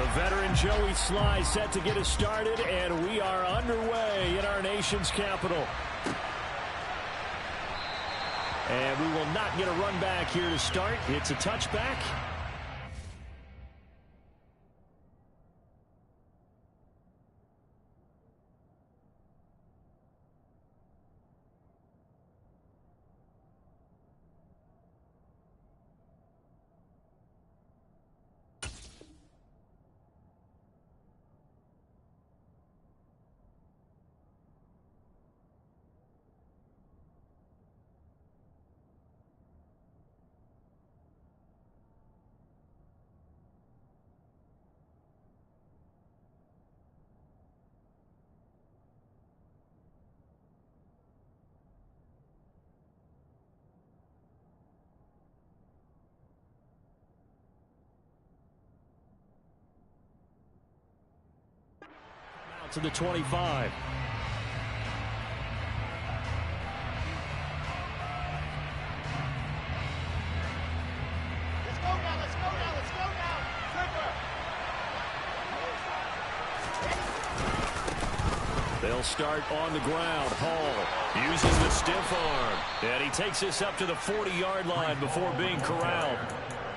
The veteran Joey Sly set to get us started, and we are underway in our nation's capital. And we will not get a run back here to start. It's a touchback. To the 25. Let's go now. They'll start on the ground. Hall uses the stiff arm. And he takes this up to the 40-yard line before being corralled.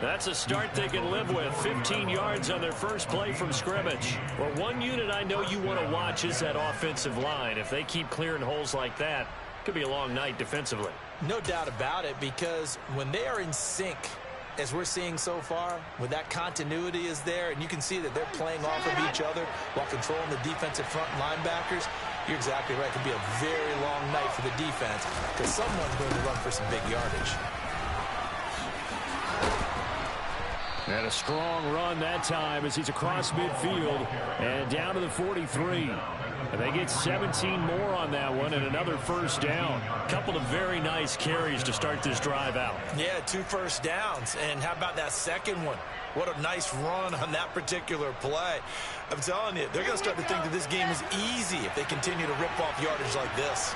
That's a start they can live with. 15 yards on their first play from scrimmage. Well, one unit I know you want to watch is that offensive line. If they keep clearing holes like that, it could be a long night defensively. No doubt about it, because when they are in sync, as we're seeing so far, when that continuity is there, and you can see that they're playing off of each other while controlling the defensive front linebackers, you're exactly right. It could be a very long night for the defense because someone's going to run for some big yardage. And a strong run that time as he's across midfield and down to the 43. And they get 17 more on that one and another first down. A couple of very nice carries to start this drive out. Yeah, 2 first downs. And how about that second one? What a nice run on that particular play. I'm telling you, they're going to start to think that this game is easy if they continue to rip off yardage like this.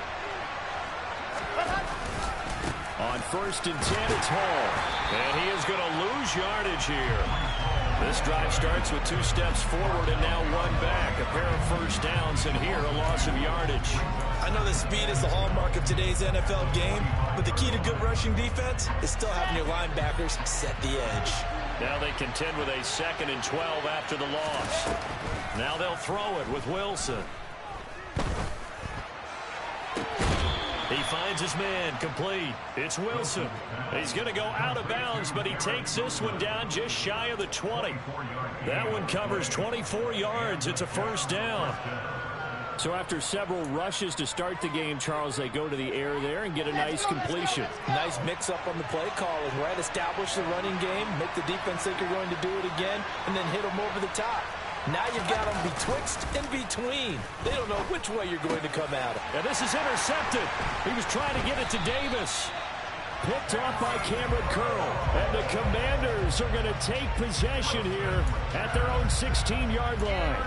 On 1st and 10, it's Hall. And he is going to lose yardage here. This drive starts with 2 steps forward and now 1 back. A pair of first downs, and here a loss of yardage. I know that speed is the hallmark of today's NFL game, but the key to good rushing defense is still having your linebackers set the edge. Now they contend with a 2nd and 12 after the loss. Now they'll throw it with Wilson. He finds his man, complete. It's Wilson. He's going to go out of bounds, but he takes this one down just shy of the 20. That one covers 24 yards. It's a first down. So after several rushes to start the game, Charles, they go to the air there and get a nice completion. Nice mix-up on the play calling, right? Establish the running game, make the defense think you're going to do it again, and then hit them over the top. Now you've got them betwixt and between. They don't know which way you're going to come at them. And this is intercepted. He was trying to get it to Davis. Picked off by Cameron Curl. And the Commanders are going to take possession here at their own 16-yard line.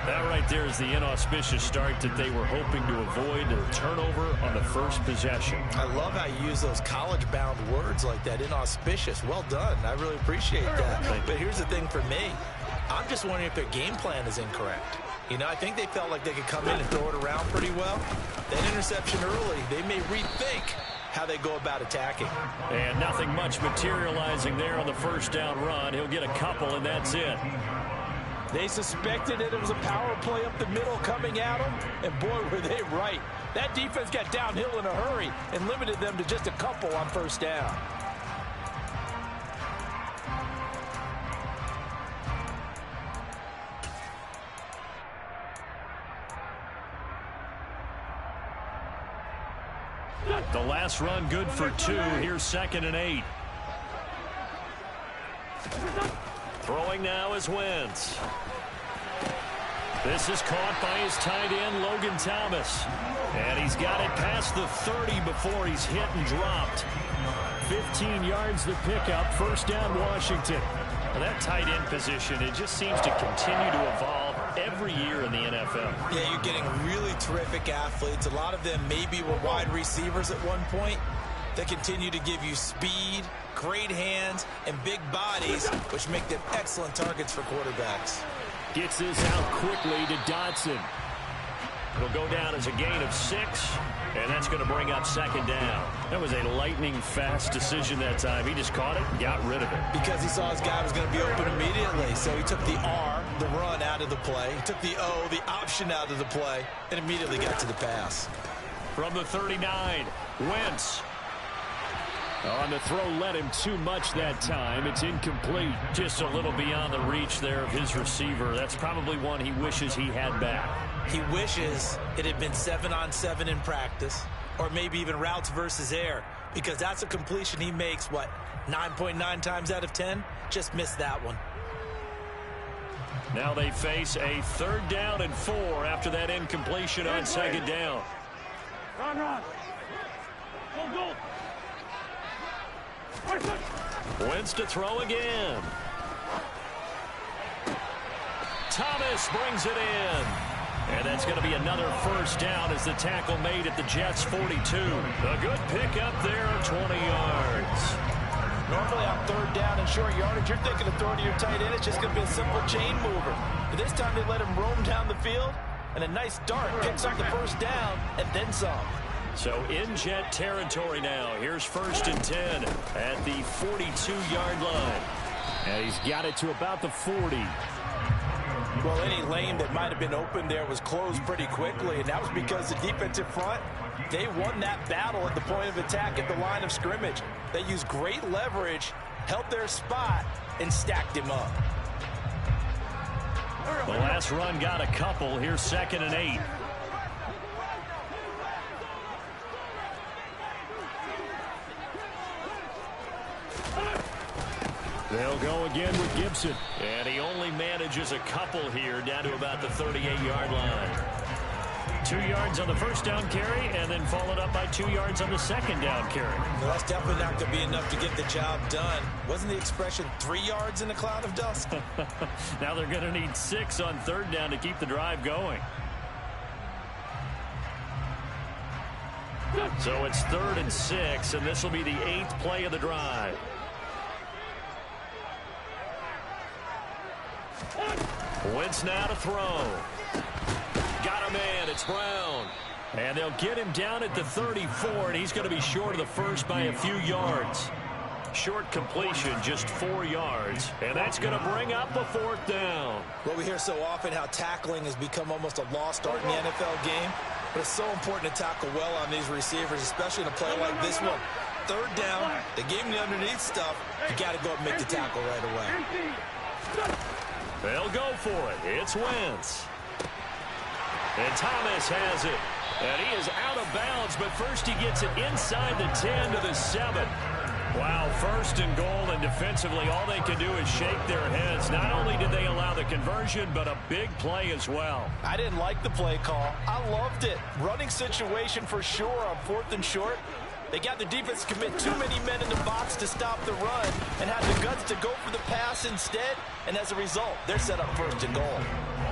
That right there is the inauspicious start that they were hoping to avoid, a turnover on the first possession. I love how you use those college-bound words like that, inauspicious. Well done. I really appreciate that. But here's the thing for me. I'm just wondering if their game plan is incorrect. You know, I think they felt like they could come in and throw it around pretty well. That interception early, they may rethink how they go about attacking. And nothing much materializing there on the first down run. He'll get a couple, and that's it. They suspected that it was a power play up the middle coming at them, and boy, were they right. That defense got downhill in a hurry and limited them to just a couple on first down. The last run good for 2. Here's 2nd and 8. Throwing now is Wentz. This is caught by his tight end, Logan Thomas. And he's got it past the 30 before he's hit and dropped. 15 yards the pickup. First down, Washington. Well, that tight end position, it just seems to continue to evolve every year in the NFL. Yeah, you're getting really terrific athletes. A lot of them maybe were wide receivers at one point. They continue to give you speed, great hands, and big bodies, which make them excellent targets for quarterbacks. Gets this out quickly to Dotson. It'll go down as a gain of 6, and that's going to bring up second down. That was a lightning-fast decision that time. He just caught it and got rid of it. Because he saw his guy was going to be open immediately, so he took the R, the run, out of the play. He took the O, the option, out of the play, and immediately got to the pass. From the 39, Wentz. On the throw, led him too much that time. It's incomplete. Just a little beyond the reach there of his receiver. That's probably one he wishes he had back. He wishes it had been 7-on-7 in practice, or maybe even routes versus air, because that's a completion he makes, 9.9 times out of 10? Just missed that one. Now they face a 3rd down and 4 after that incompletion on second down. Run. Go. Wentz to throw again. Thomas brings it in. And that's going to be another 1st down as the tackle made at the Jets' 42. A good pickup there of 20 yards. Normally on 3rd down and short yardage, you're thinking of throwing to your tight end. It's just going to be a simple chain mover. But this time they let him roam down the field, and a nice dart picks up the 1st down and then some. So in Jet territory now. Here's 1st and 10 at the 42-yard line. And he's got it to about the 40. Well, any lane that might have been open there was closed pretty quickly, and that was because the defensive front, they won that battle at the point of attack at the line of scrimmage. They used great leverage, held their spot, and stacked him up. The last run got a couple. Here's 2nd and 8. They'll go again with Gibson. And he only manages a couple here down to about the 38-yard line. 2 yards on the 1st down carry and then followed up by 2 yards on the 2nd down carry. Well, that's definitely not going to be enough to get the job done. Wasn't the expression 3 yards in a cloud of dust? Now they're going to need 6 on 3rd down to keep the drive going. So it's 3rd and 6, and this will be the 8th play of the drive. Wentz now to throw. Got a man. It's Brown. And they'll get him down at the 34, and he's going to be short of the 1st by a few yards. Short completion, just 4 yards. And that's going to bring up a 4th down. Well, we hear so often how tackling has become almost a lost art in the NFL game. But it's so important to tackle well on these receivers, especially in a play like this one. 3rd down, they gave him the underneath stuff. You got to go up and make the tackle right away. They'll go for it. It's Wentz. And Thomas has it. And he is out of bounds, but first he gets it inside the 10 to the 7. Wow, 1st and goal, and defensively all they can do is shake their heads. Not only did they allow the conversion, but a big play as well. I didn't like the play call. I loved it. Running situation for sure on 4th and short. They got the defense to commit too many men in the box to stop the run and had the guts to go for the pass instead. And as a result, they're set up 1st and goal.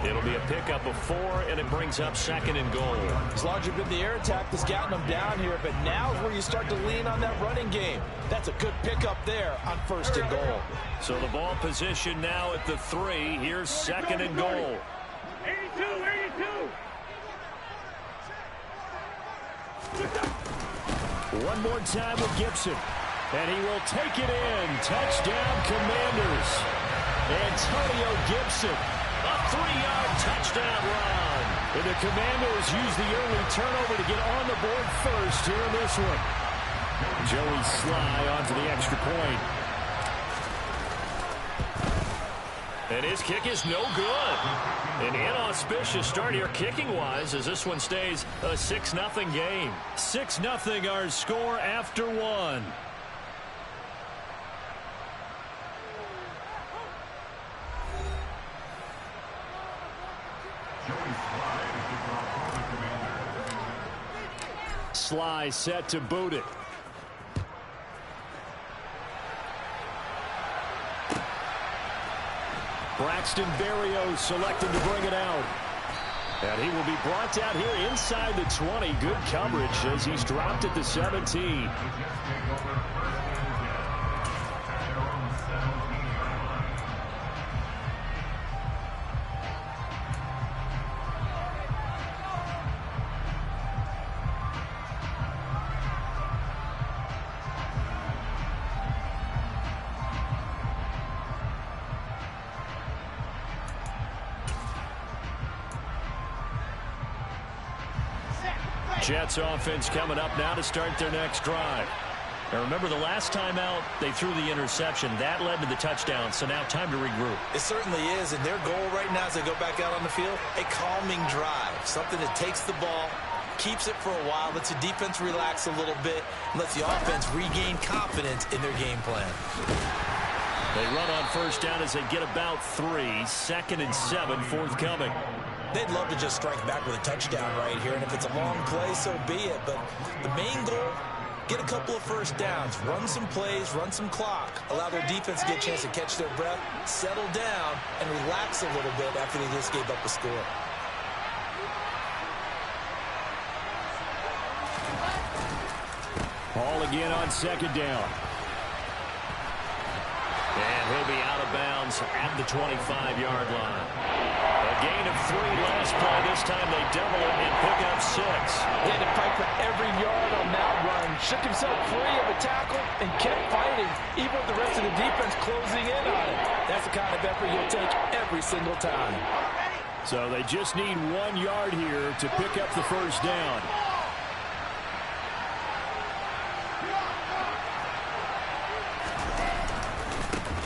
It'll be a pickup of 4, and it brings up 2nd and goal. It's largely been the air attack that's gotten them down here, but now is where you start to lean on that running game. That's a good pickup there on 1st and goal. So the ball position now at the 3. Here's 2nd and goal. 82. One more time with Gibson. And he will take it in. Touchdown, Commanders. Antonio Gibson. A 3-yard touchdown run. And the Commanders use the early turnover to get on the board first here in this one. Joey Sly onto the extra point. And his kick is no good. An inauspicious start here kicking-wise as this one stays a 6-0 game. 6-0 our score after 1. Sly set to boot it. Braxton Berrios selected to bring it out. And he will be brought out here inside the 20. Good coverage as he's dropped at the 17. Jets offense coming up now to start their next drive. Now remember, the last time out, they threw the interception. That led to the touchdown, so now time to regroup. It certainly is, and their goal right now as they go back out on the field, a calming drive. Something that takes the ball, keeps it for a while, lets the defense relax a little bit, and lets the offense regain confidence in their game plan. They run on first down as they get about 3. 2nd and 7, forthcoming. They'd love to just strike back with a touchdown right here, and if it's a long play, so be it. But the main goal, get a couple of first downs, run some plays, run some clock, allow their defense to get a chance to catch their breath, settle down, and relax a little bit after they just gave up a score. Ball again on 2nd down. And he'll be out of bounds at the 25-yard line. A gain of 3 last play. This time they double it and pick up 6. He had to fight for every yard on that run. Shook himself free of a tackle and kept fighting, even with the rest of the defense closing in on him. That's the kind of effort you'll take every single time. So they just need 1 yard here to pick up the first down.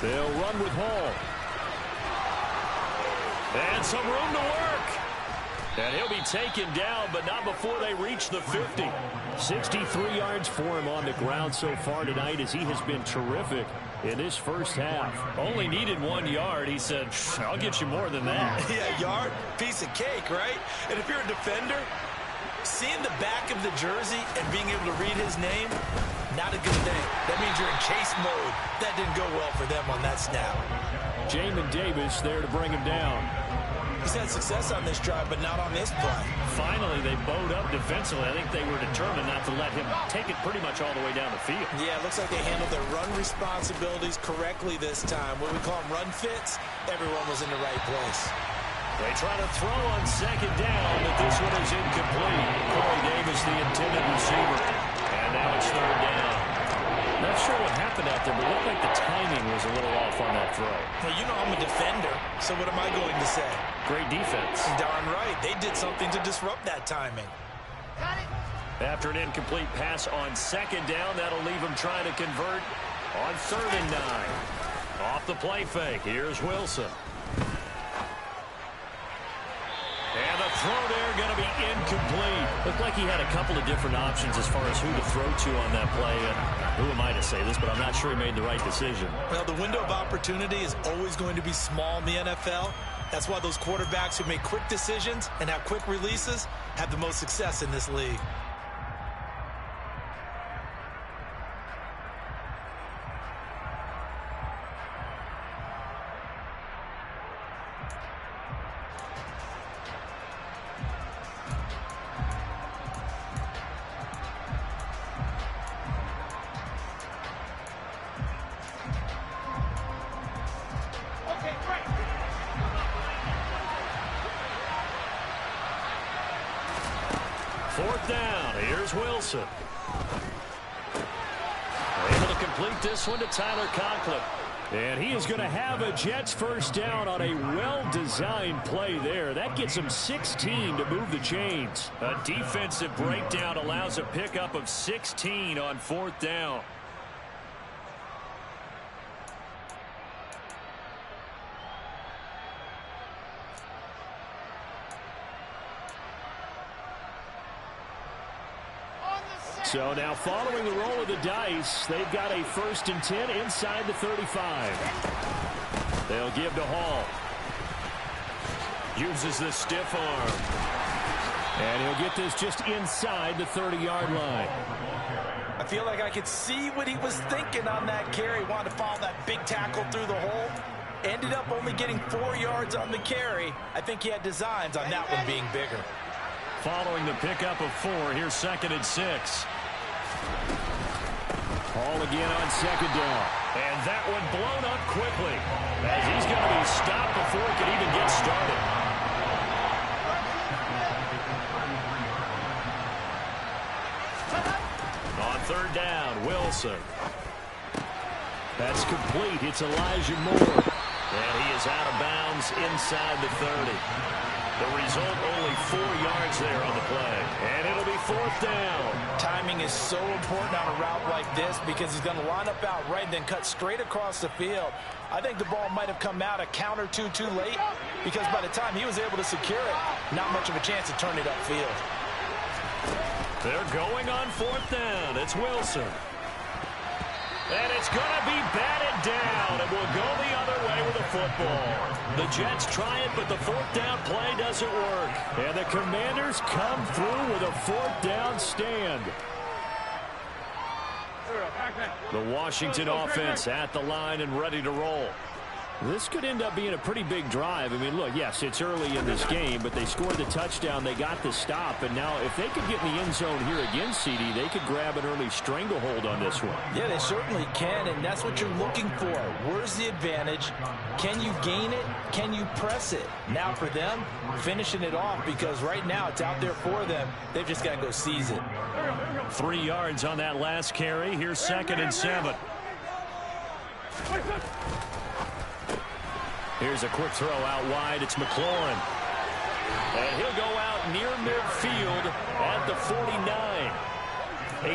They'll run with Hall. And some room to work. And he'll be taken down, but not before they reach the 50. 63 yards for him on the ground so far tonight as he has been terrific in this first half. Only needed 1 yard. He said, I'll get you more than that. Yeah, yard, piece of cake, right? And if you're a defender, seeing the back of the jersey and being able to read his name, not a good thing. That means you're in chase mode. That didn't go well for them on that snap. Jamin Davis there to bring him down. He's had success on this drive, but not on this play. Finally, they bowed up defensively. I think they were determined not to let him take it pretty much all the way down the field. Yeah, it looks like they handled their run responsibilities correctly this time. What we call them run fits, everyone was in the right place. They try to throw on 2nd down, but this one is incomplete. Corey Davis, the intended receiver. And now it's 3rd down. Not sure what happened out there, but it looked like the timing was a little off on that throw. Well, you know I'm a defender, so what am I going to say? Great defense. Darn right. They did something to disrupt that timing. After an incomplete pass on 2nd down, that'll leave them trying to convert on 3rd and 9. Off the play fake, here's Wilson. And the throw there going to be incomplete. Looked like he had a couple of different options as far as who to throw to on that play. And who am I to say this, but I'm not sure he made the right decision. Well, the window of opportunity is always going to be small in the NFL. That's why those quarterbacks who make quick decisions and have quick releases have the most success in this league. Down. Here's Wilson. Able to complete this one to Tyler Conklin. And he is going to have a Jets first down on a well-designed play there. That gets him 16 to move the chains. A defensive breakdown allows a pickup of 16 on 4th down. So now following the roll of the dice, they've got a 1st and 10 inside the 35. They'll give to Hall. Uses the stiff arm. And he'll get this just inside the 30-yard line. I feel like I could see what he was thinking on that carry. Wanted to follow that big tackle through the hole. Ended up only getting 4 yards on the carry. I think he had designs on that one being bigger. Following the pickup of 4, here's 2nd and 6. Hall again on 2nd down. And that one blown up quickly as he's going to be stopped before it can even get started. On 3rd down, Wilson. That's complete. It's Elijah Moore. And he is out of bounds inside the 30. The result, only 4 yards there on the play. And it'll be 4th down. Timing is so important on a route like this because he's going to line up out right and then cut straight across the field. I think the ball might have come out a count or two too late because by the time he was able to secure it, not much of a chance to turn it upfield. They're going on 4th down. It's Wilson. And it's going to be batted down, and will go the other way with the football. The Jets try it, but the 4th down play doesn't work. And the Commanders come through with a 4th down stand. The Washington offense at the line and ready to roll. This could end up being a pretty big drive. I mean, look, yes, it's early in this game, but they scored the touchdown. They got the stop. And now if they could get in the end zone here again, CD, they could grab an early stranglehold on this one. Yeah, they certainly can, and that's what you're looking for. Where's the advantage? Can you gain it? Can you press it? Now for them, finishing it off because right now it's out there for them. They've just got to go seize it. 3 yards on that last carry. Here's 2nd and 7. Here's a quick throw out wide. It's McLaurin. And he'll go out near midfield at the 49.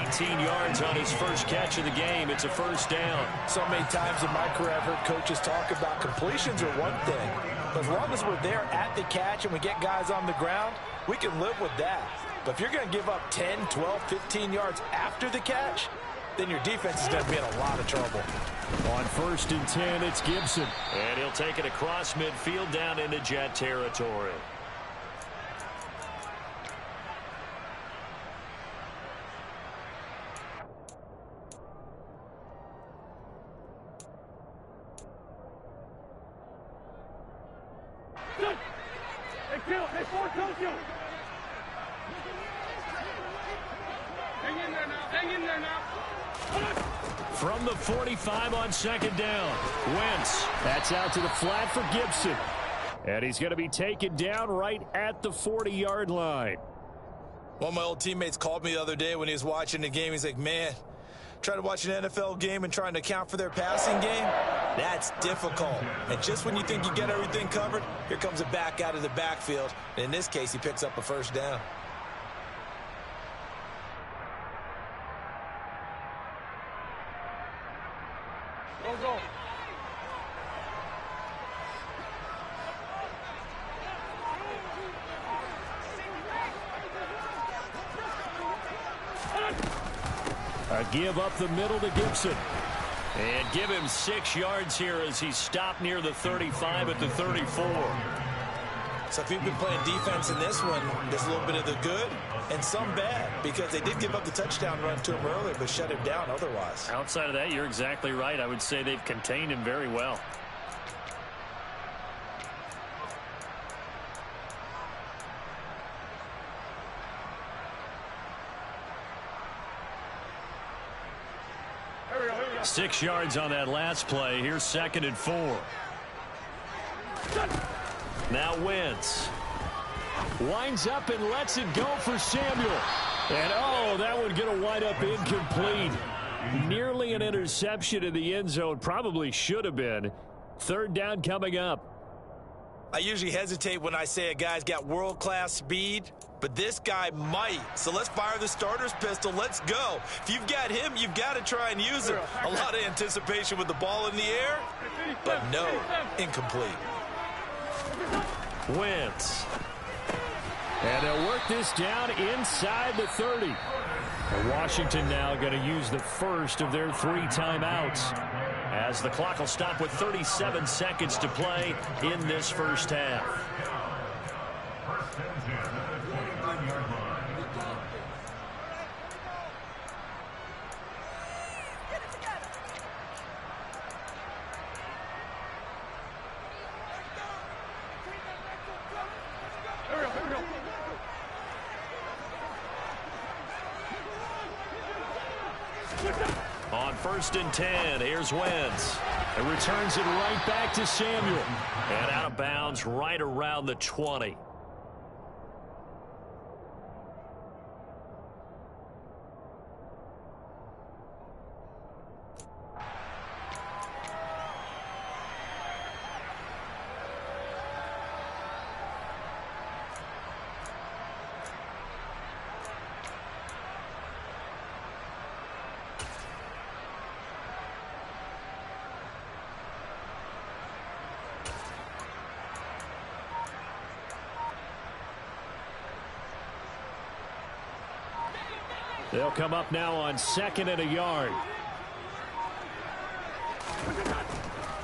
18 yards on his first catch of the game. It's a 1st down. So many times in my career I've heard coaches talk about completions are one thing. But as long as we're there at the catch and we get guys on the ground, we can live with that. But if you're going to give up 10, 12, 15 yards after the catch, then your defense is going to be in a lot of trouble. On 1st and 10, it's Gibson. And he'll take it across midfield down into Jet territory. Hey, force Tokyo. Hang in there now. Hang in there now. From the 45 on 2nd down. Wentz. That's out to the flat for Gibson. And he's going to be taken down right at the 40-yard line. One of my old teammates called me the other day when he was watching the game. He's like, man, trying to watch an NFL game and trying to account for their passing game, that's difficult. And just when you think you get everything covered, here comes a back out of the backfield. And in this case, he picks up a 1st down. Go. A give up the middle to Gibson. And give him 6 yards here as he's stopped near the 35 at the 34. So if you've been playing defense in this one, there's a little bit of the good and some bad because they did give up the touchdown run to him earlier but shut him down otherwise. Outside of that, you're exactly right. I would say they've contained him very well. Here we go. 6 yards on that last play. Here's 2nd and 4. Now Wentz. Winds up and lets it go for Samuel. And, oh, that one going to wind up incomplete. Nearly an interception in the end zone. Probably should have been. 3rd down coming up. I usually hesitate when I say a guy's got world-class speed, but this guy might. So let's fire the starter's pistol. Let's go. If you've got him, you've got to try and use him. A lot of anticipation with the ball in the air, but no, incomplete. Wentz. And they'll work this down inside the 30. And Washington now going to use the first of their 3 timeouts as the clock will stop with 37 seconds to play in this first half. On 1st and 10, here's Wentz. And returns it right back to Samuel. And out of bounds right around the 20. They'll come up now on 2nd and a yard.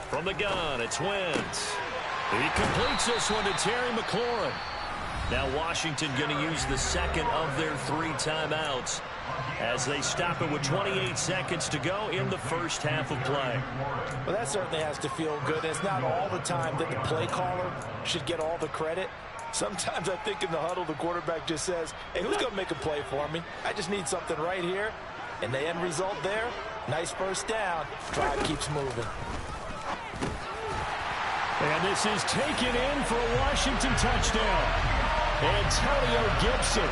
From the gun, it's Wentz. He completes this one to Terry McLaurin. Now Washington going to use the second of their 3 timeouts as they stop it with 28 seconds to go in the first half of play. Well, that certainly has to feel good. It's not all the time that the play caller should get all the credit. Sometimes I think in the huddle, the quarterback just says, hey, who's going to make a play for me? I just need something right here. And the end result there, nice first down. Drive keeps moving. And this is taken in for a Washington touchdown. Antonio Gibson.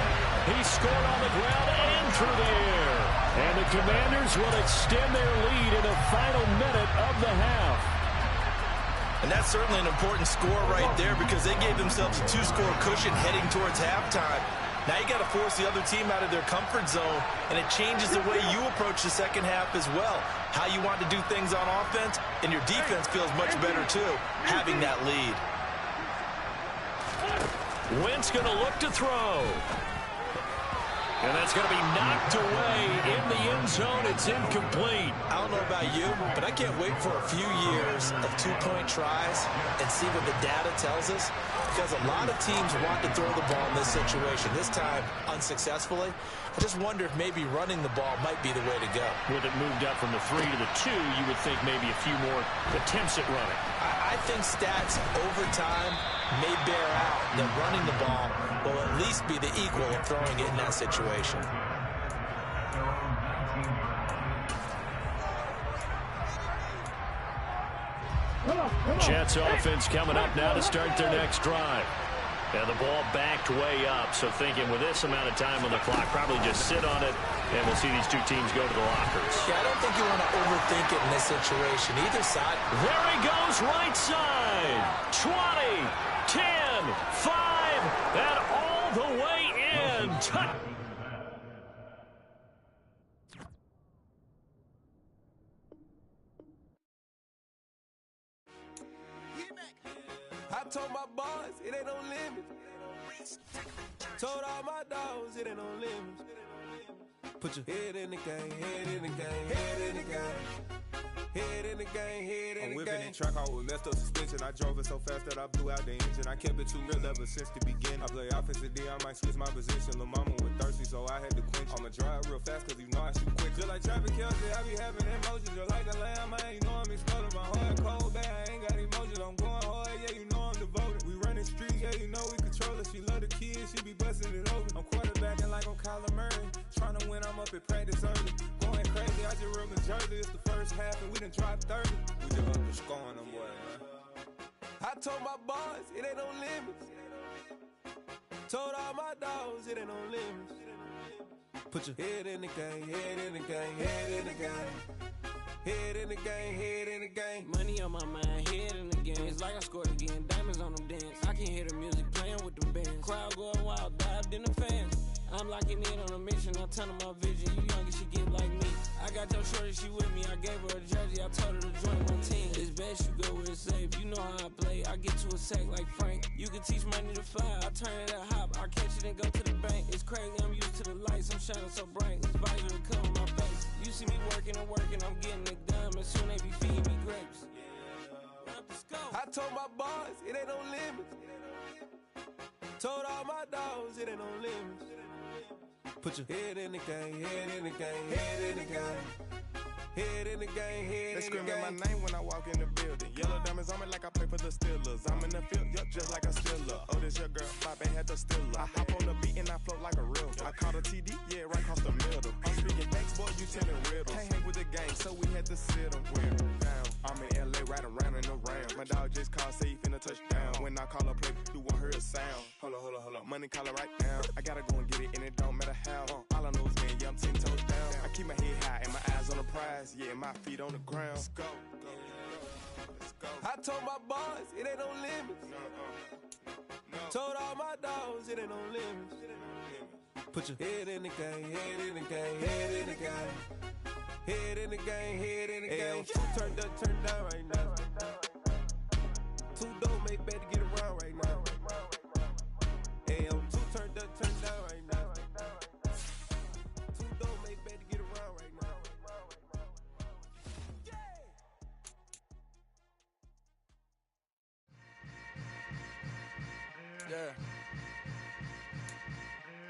He scored on the ground and through the air. And the Commanders will extend their lead in the final minute of the half. And that's certainly an important score right there because they gave themselves a 2-score cushion heading towards halftime. Now you got to force the other team out of their comfort zone, and it changes the way you approach the second half as well. How you want to do things on offense, and your defense feels much better too, having that lead. Wentz going to look to throw. And that's going to be knocked away in the end zone. It's incomplete. I don't know about you, but I can't wait for a few years of 2-point tries and see what the data tells us. Because a lot of teams want to throw the ball in this situation, this time unsuccessfully. I just wonder if maybe running the ball might be the way to go. With it moved up from the 3 to the 2, you would think maybe a few more attempts at running. I think stats over time may bear out that running the ball will at least be the equal of throwing it in that situation. Jets offense coming up now to start their next drive. And the ball backed way up, so thinking with this amount of time on the clock, probably just sit on it, and we'll see these two teams go to the lockers. Yeah, I don't think you want to overthink it in this situation. Either side. There he goes, right side. 20, 10, 5, and all the way in. I told my boys it ain't no limit. Told all my dogs it ain't no limit. Put your head in the game, head in the game, head in the game. Head in the game, head in the game. I'm whipping in track, I was messed up suspension. I drove it so fast that I blew out the engine. I kept it too real ever since the beginning. I play offensive D, I might switch my position. Lil' mama was thirsty, so I had to quench. I'ma drive real fast, cause you know I shoot quick. Just like traffic Kelsey, I be having emotions. Just like a lamb, man, you know I'm exploding. My heart cold, bad, I ain't got emotions. I'm going hard, yeah, you know I'm devoted. We running streets, yeah, you know we control it. She love the kids, she be busting it open. I'm quarterbacking like I'm Kyler Murray. Trying to win, I'm up at practice early. Going crazy, I just real Jersey. It's the first half and we done dropped 30. We just underscoring them, boy, man. I told my boys it ain't no limits. Told all my dogs it ain't no limits. Put your head in the game, head in the game, head in the game. Head in the game, head in the game. Money on my mind, head in the game. It's like I scored again, diamonds on them dance. I can hear the music playing with them bands. Crowd going wild, dived in the fans. I'm locking in on a mission, I turn on my vision. You younger, she get like me. I got your shorty, she with me. I gave her a jersey, I told her to join my team. It's best you go where it's safe. You know how I play. I get to a sack like Frank. You can teach money to fly. I turn it at hop. I catch it and go to the bank. It's crazy, I'm used to the lights. I'm shining so bright. This visor to cover my face. You see me working and working. I'm getting it done. And soon they be feeding me grapes. I told my boys it ain't no limits. Told all my dogs it ain't no limits. Put your head in the game, head in the game, head in the game. Head in the game, head in the game. They screaming my name when I walk in the building. Yellow diamonds on me like I play for the Steelers. I'm in the field, yup, just like a Steeler. Oh, this your girl, my band had the Steeler. I hop on the beat and I float like a real. I caught a TD, yeah, right across the middle. I'm speaking facts, boy, you telling riddles. Can't hang with the gang, so we had to sit them down. I'm in LA, right around and around. My dog just called, say he finna touchdown. When I call a play, you won't hear a sound. Hold up. Money caller right now. I gotta go and get it, and it don't matter how. All I know is, man, yeah, I'm 10 toes down. I keep my head high and my eyes on the prize. Yeah, my feet on the ground. Let's go. I told my boys it ain't no limits. No. Told all my dogs it ain't no limits. Put your head in the game, head in the game, head in the game. Head in the game, head in the game. Two turned up, turned down right now. Two dope make better get around right now. Hey, two turned up, turned down right now. Two dope.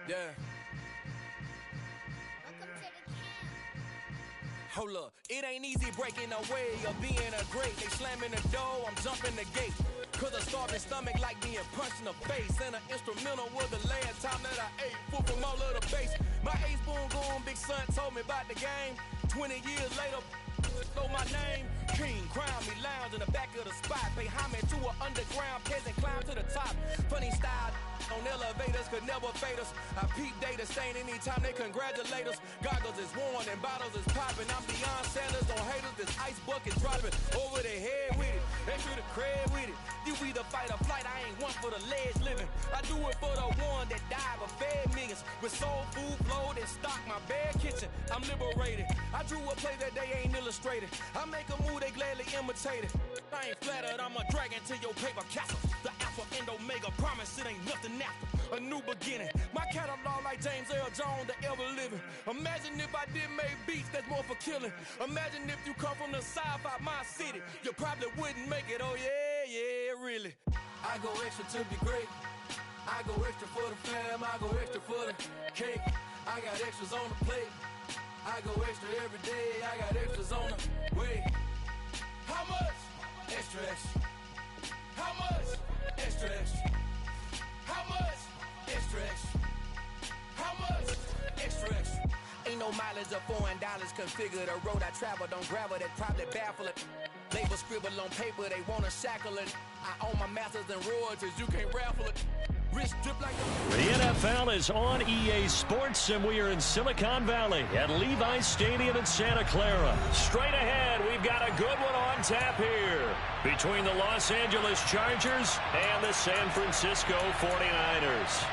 Yeah. Hold up, it ain't easy breaking away or being a great. They slamming the door, I'm jumping the gate. Cause a starving stomach like being punched in the face. And an instrumental was the last time that I ate. Food from all of the base. My ace boom goon, big son told me about the game. 20 years later, know my name. King, crown me, lounge in the back of the spot. Pay homage to an underground peasant, climb to the top. Funny style on elevators could never fade us. I peep data stain anytime they congratulate us. Goggles is worn and bottles is popping. I'm Deion Sanders on haters, this ice bucket dropping over their head with it. They feel the cred with it. You either fight or flight, I ain't one for the ledge living. I do it for the one that died but fed millions. With soul food flowed and stocked my bare kitchen. I'm liberated. I drew a play that they ain't illustrated. I make a move, they gladly imitate it. I ain't flattered, I'm a dragon to your paper castle. The alpha and omega, promise it ain't nothing after. A new beginning. My catalog like James Earl Jones, the ever living. Imagine if I did make beats, that's more for killing. Imagine if you come from the sci-fi, my city. You probably wouldn't make it, oh yeah, really. I go extra to be great. I go extra for the fam, I go extra for the cake. I got extras on the plate. I go extra every day, I got extras on the way. How much? Extra, extra. How much? Extra, extra. How much? Extra, extra. How much? Extra, extra. Ain't no mileage of $4 configure the road I travel. Don't gravel, that probably baffle it. Label scribble on paper, they wanna shackle it. I own my masters and royalties, you can't raffle it. Wrist drip like the NFL is on EA Sports, and we are in Silicon Valley at Levi's Stadium in Santa Clara. Straight ahead, we've got a good one on tap here between the Los Angeles Chargers and the San Francisco 49ers.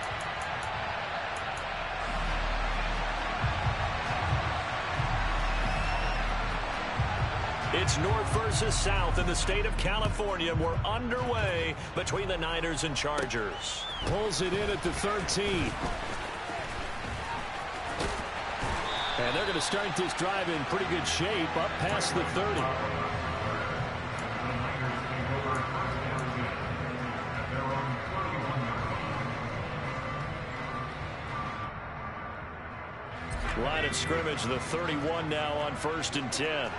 It's north versus south in the state of California. We're underway between the Niners and Chargers. Pulls it in at the 13. And they're going to start this drive in pretty good shape up past the 30. Line of scrimmage, the 31 now on 1st and 10.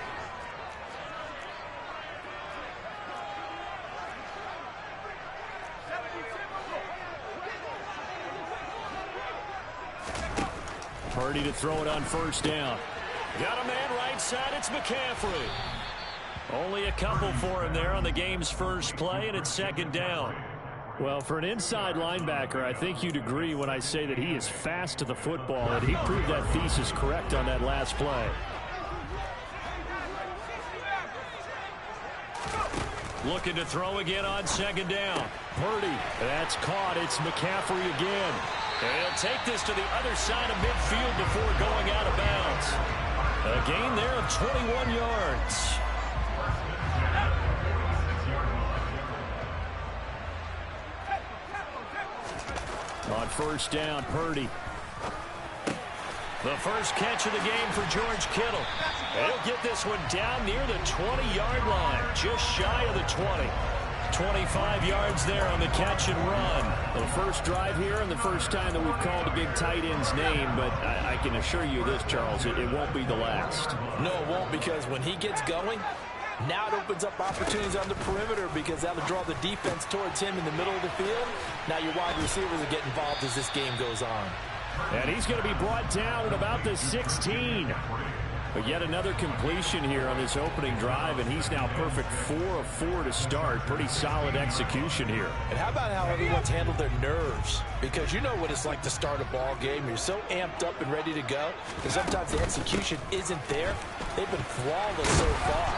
Purdy to throw it on 1st down. Got a man right side, it's McCaffrey. Only a couple for him there on the game's first play, and it's 2nd down. Well, for an inside linebacker, I think you'd agree when I say that he is fast to the football, and he proved that thesis correct on that last play. Looking to throw again on 2nd down. Purdy, that's caught. It's McCaffrey again. And he'll take this to the other side of midfield before going out of bounds. A gain there of 21 yards. On 1st down, Purdy. The first catch of the game for George Kittle. And he'll get this one down near the 20-yard line, just shy of the 20. 25 yards there on the catch and run. Well, the first drive here and the first time that we've called a big tight end's name, but I can assure you this, Charles, it won't be the last. No, it won't, because when he gets going, now it opens up opportunities on the perimeter because that'll draw the defense towards him in the middle of the field. Now your wide receivers will get involved as this game goes on. And he's going to be brought down at about the 16. But yet another completion here on this opening drive, and he's now perfect 4 of 4 to start. Pretty solid execution here. And how about how everyone's handled their nerves? Because you know what it's like to start a ball game. You're so amped up and ready to go, and sometimes the execution isn't there. They've been flawless so far.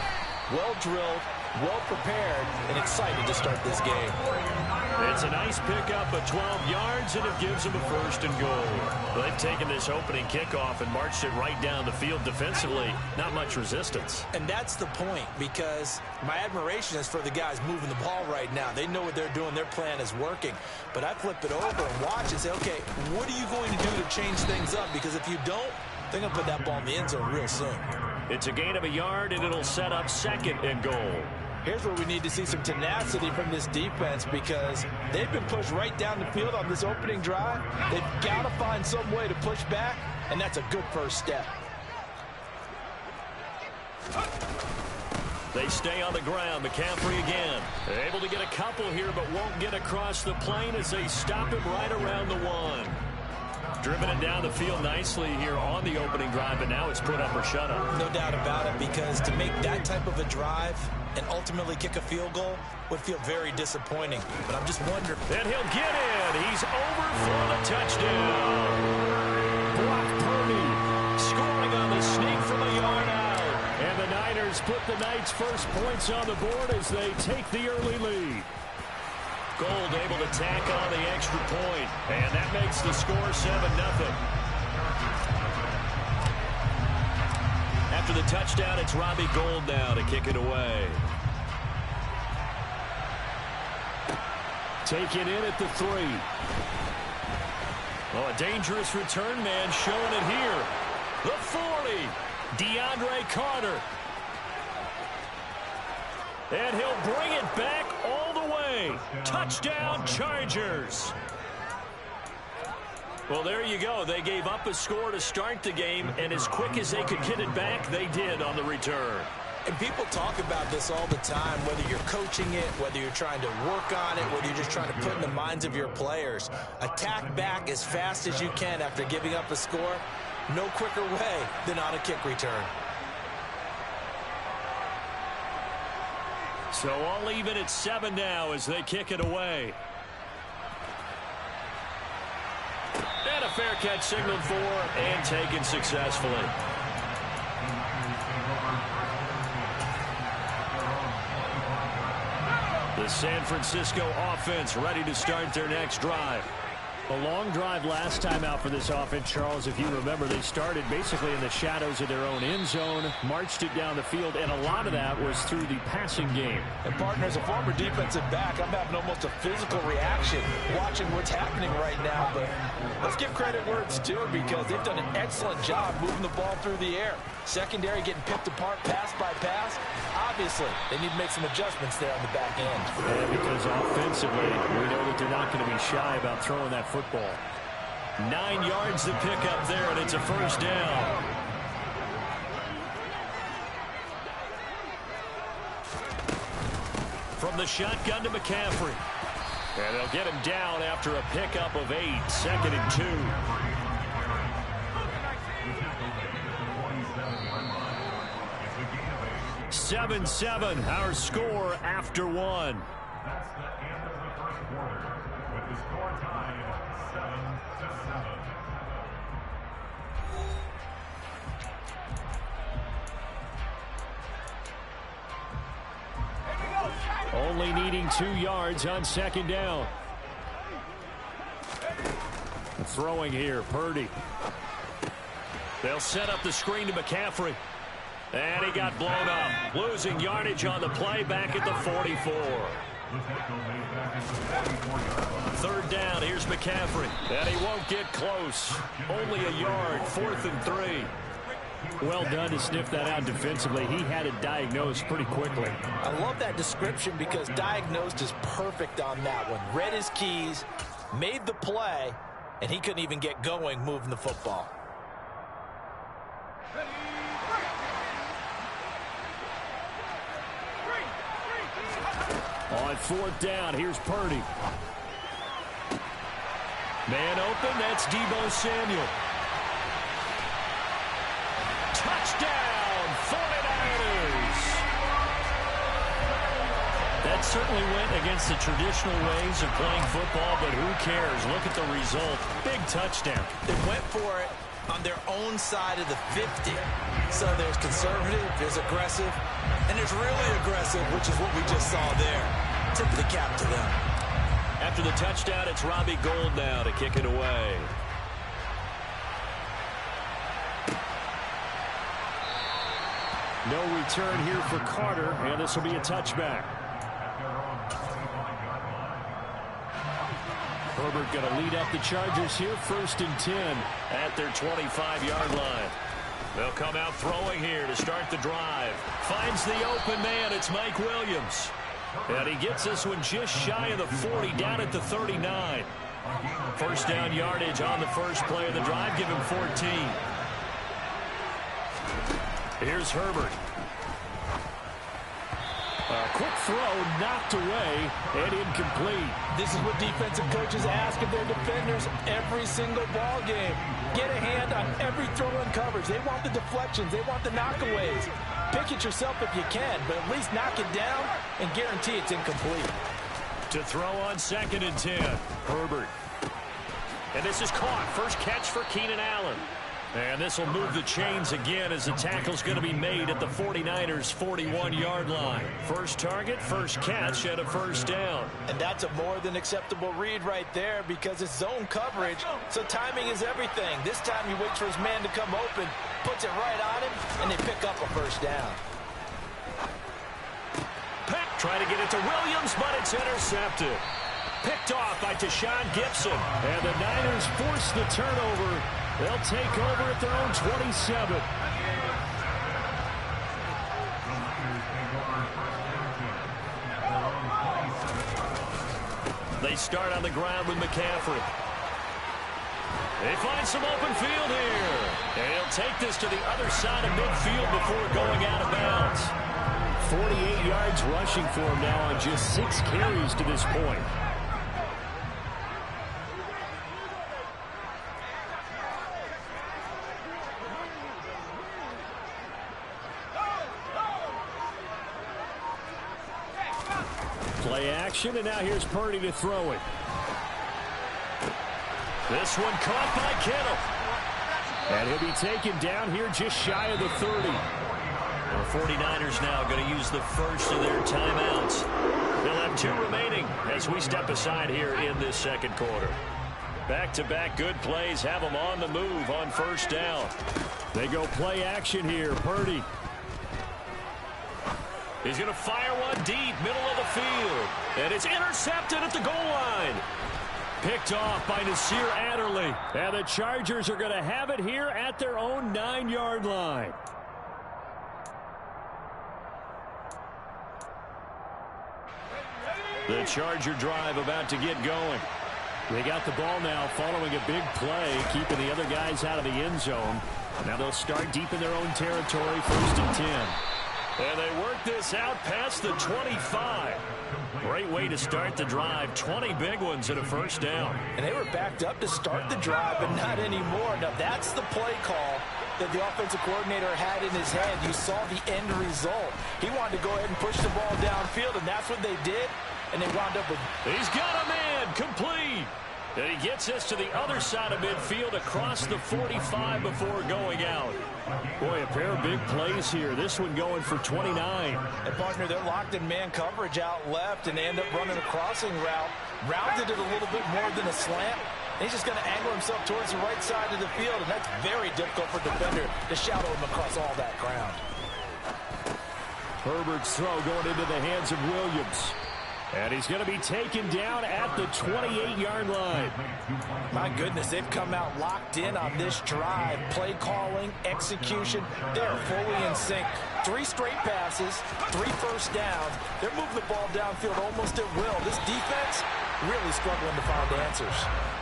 Well drilled, well prepared, and excited to start this game. It's a nice pickup of 12 yards, and it gives them a 1st and goal. They've taken this opening kickoff and marched it right down the field defensively. Not much resistance. And that's the point, because my admiration is for the guys moving the ball right now. They know what they're doing. Their plan is working. But I flip it over and watch and say, okay, what are you going to do to change things up? Because if you don't, they're going to put that ball in the end zone real soon. It's a gain of a yard, and it'll set up 2nd and goal. Here's where we need to see some tenacity from this defense because they've been pushed right down the field on this opening drive. They've got to find some way to push back, and that's a good first step. They stay on the ground. McCaffrey again. Able to get a couple here, but won't get across the plane as they stop him right around the 1. Driven it down the field nicely here on the opening drive, but now it's put up or shut up. No doubt about it, because to make that type of a drive and ultimately kick a field goal would feel very disappointing. But I'm just wondering. And he'll get in. He's over for the touchdown. Brock Purdy scoring on the sneak from a yard out. And the Niners put the Knights' first points on the board as they take the early lead. Gold able to tack on the extra point, and that makes the score 7-0. After the touchdown, it's Robbie Gould now to kick it away. Taken in at the 3. Oh, a dangerous return man showing it here. The 40, DeAndre Carter. And he'll bring it back all the way. Touchdown, Chargers. Well, there you go. They gave up a score to start the game, and as quick as they could get it back, they did on the return. And people talk about this all the time, whether you're coaching it, whether you're trying to work on it, whether you're just trying to put in the minds of your players. Attack back as fast as you can after giving up a score. No quicker way than on a kick return. So all even at 7 now as they kick it away. And a fair catch signaled for and taken successfully. The San Francisco offense ready to start their next drive. A long drive last time out for this offense, Charles. If you remember, they started basically in the shadows of their own end zone, marched it down the field, and a lot of that was through the passing game. And, partner, as a former defensive back, I'm having almost a physical reaction watching what's happening right now. But let's give credit where it's due because they've done an excellent job moving the ball through the air. Secondary getting picked apart pass by pass. Obviously, they need to make some adjustments there on the back end. Yeah, because offensively, we know that they're not going to be shy about throwing that football. 9 yards to pick up there, and it's a first down. From the shotgun to McCaffrey. And they'll get him down after a pickup of 8, 2nd and 2. 7-7, our score after 1. That's the end of the first quarter, with the score tied 7-7. Only needing 2 yards on 2nd down. Throwing here, Purdy. They'll set up the screen to McCaffrey. And he got blown up. Losing yardage on the play back at the 44. 3rd down, here's McCaffrey. And he won't get close. Only a yard, 4th and 3. Well done to sniff that out defensively. He had it diagnosed pretty quickly. I love that description because diagnosed is perfect on that one. Read his keys, made the play, and he couldn't even get going moving the football. On 4th down, here's Purdy. Man open, that's Deebo Samuel. Touchdown, 49ers! That certainly went against the traditional ways of playing football, but who cares? Look at the result. Big touchdown. They went for it on their own side of the 50. So there's conservative, there's aggressive, and there's really aggressive, which is what we just saw there. Tip of the cap to them. After the touchdown, it's Robbie Gould now to kick it away. No return here for Carter, and this will be a touchback. Herbert going to lead up the Chargers here, 1st and 10 at their 25-yard line. They'll come out throwing here to start the drive. Finds the open man. It's Mike Williams. And he gets this one just shy of the 40, down at the 39. First down yardage on the first play of the drive. Give him 14. Here's Herbert. A quick throw knocked away and incomplete. This is what defensive coaches ask of their defenders every single ball game. Get a hand on every throw in coverage. They want the deflections. They want the knockaways. Pick it yourself if you can, but at least knock it down and guarantee it's incomplete. To throw on 2nd and 10. Herbert. And this is caught. First catch for Keenan Allen. And this will move the chains again as the tackle's going to be made at the 49ers' 41-yard line. First target, first catch, and a first down. And that's a more than acceptable read right there because it's zone coverage, so timing is everything. This time he waits for his man to come open, puts it right on him, and they pick up a first down. Peck trying to get it to Williams, but it's intercepted. Picked off by Deshaun Gibson. And the Niners force the turnover. They'll take over at their own 27. They start on the ground with McCaffrey. They find some open field here. And he'll take this to the other side of midfield before going out of bounds. 48 yards rushing for him now on just 6 carries to this point. Play action, and now here's Purdy to throw it. This one caught by Kittle. And he'll be taken down here just shy of the 30. The 49ers now going to use the first of their timeouts. They'll have 2 remaining as we step aside here in this second quarter. Back-to-back good plays have them on the move on first down. They go play action here. Purdy. He's going to fire one deep, middle of the field. And it's intercepted at the goal line. Picked off by Nasir Adderley. And the Chargers are going to have it here at their own 9-yard line. The Charger drive about to get going. They got the ball now following a big play, keeping the other guys out of the end zone. Now they'll start deep in their own territory, 1st and 10. And they work this out past the 25. Great way to start the drive. 20 big ones and a first down. And they were backed up to start the drive, but not anymore. Now that's the play call that the offensive coordinator had in his head. You saw the end result. He wanted to go ahead and push the ball downfield, and that's what they did. And they wound up with... He's got a man, complete. And he gets us to the other side of midfield across the 45 before going out. Boy, a pair of big plays here. This one going for 29. And partner, they're locked in man coverage out left, and they end up running a crossing route. Rounded it a little bit more than a slant. And he's just going to angle himself towards the right side of the field, and that's very difficult for a defender to shadow him across all that ground. Herbert's throw going into the hands of Williams. And he's going to be taken down at the 28-yard line. My goodness, they've come out locked in on this drive. Play calling, execution, they're fully in sync. 3 straight passes, 3 first downs. They're moving the ball downfield almost at will. This defense really struggling to find answers.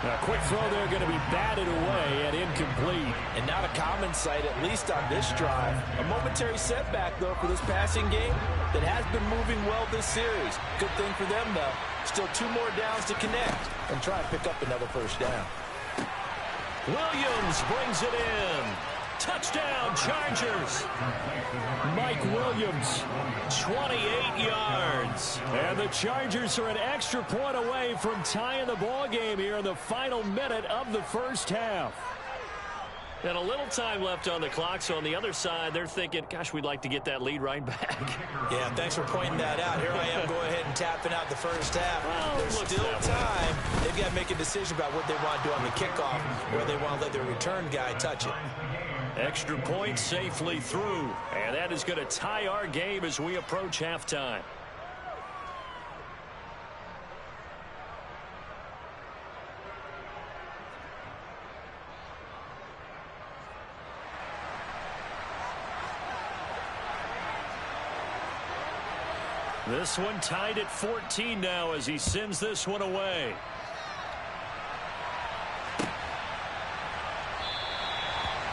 A quick throw there going to be batted away and incomplete. And not a common sight, at least on this drive. A momentary setback, though, for this passing game that has been moving well this series. Good thing for them, though. Still 2 more downs to connect and try to pick up another first down. Williams brings it in. Touchdown, Chargers. Mike Williams, 28 yards. And the Chargers are an extra point away from tying the ball game here in the final minute of the first half. And a little time left on the clock, so on the other side, they're thinking, gosh, we'd like to get that lead right back. Yeah, thanks for pointing that out. Here I am going ahead and tapping out the first half. Well, there's still time. They've got to make a decision about what they want to do on the kickoff, where they want to let their return guy touch it. Extra point safely through, and that is going to tie our game as we approach halftime. This one tied at 14 now as he sends this one away.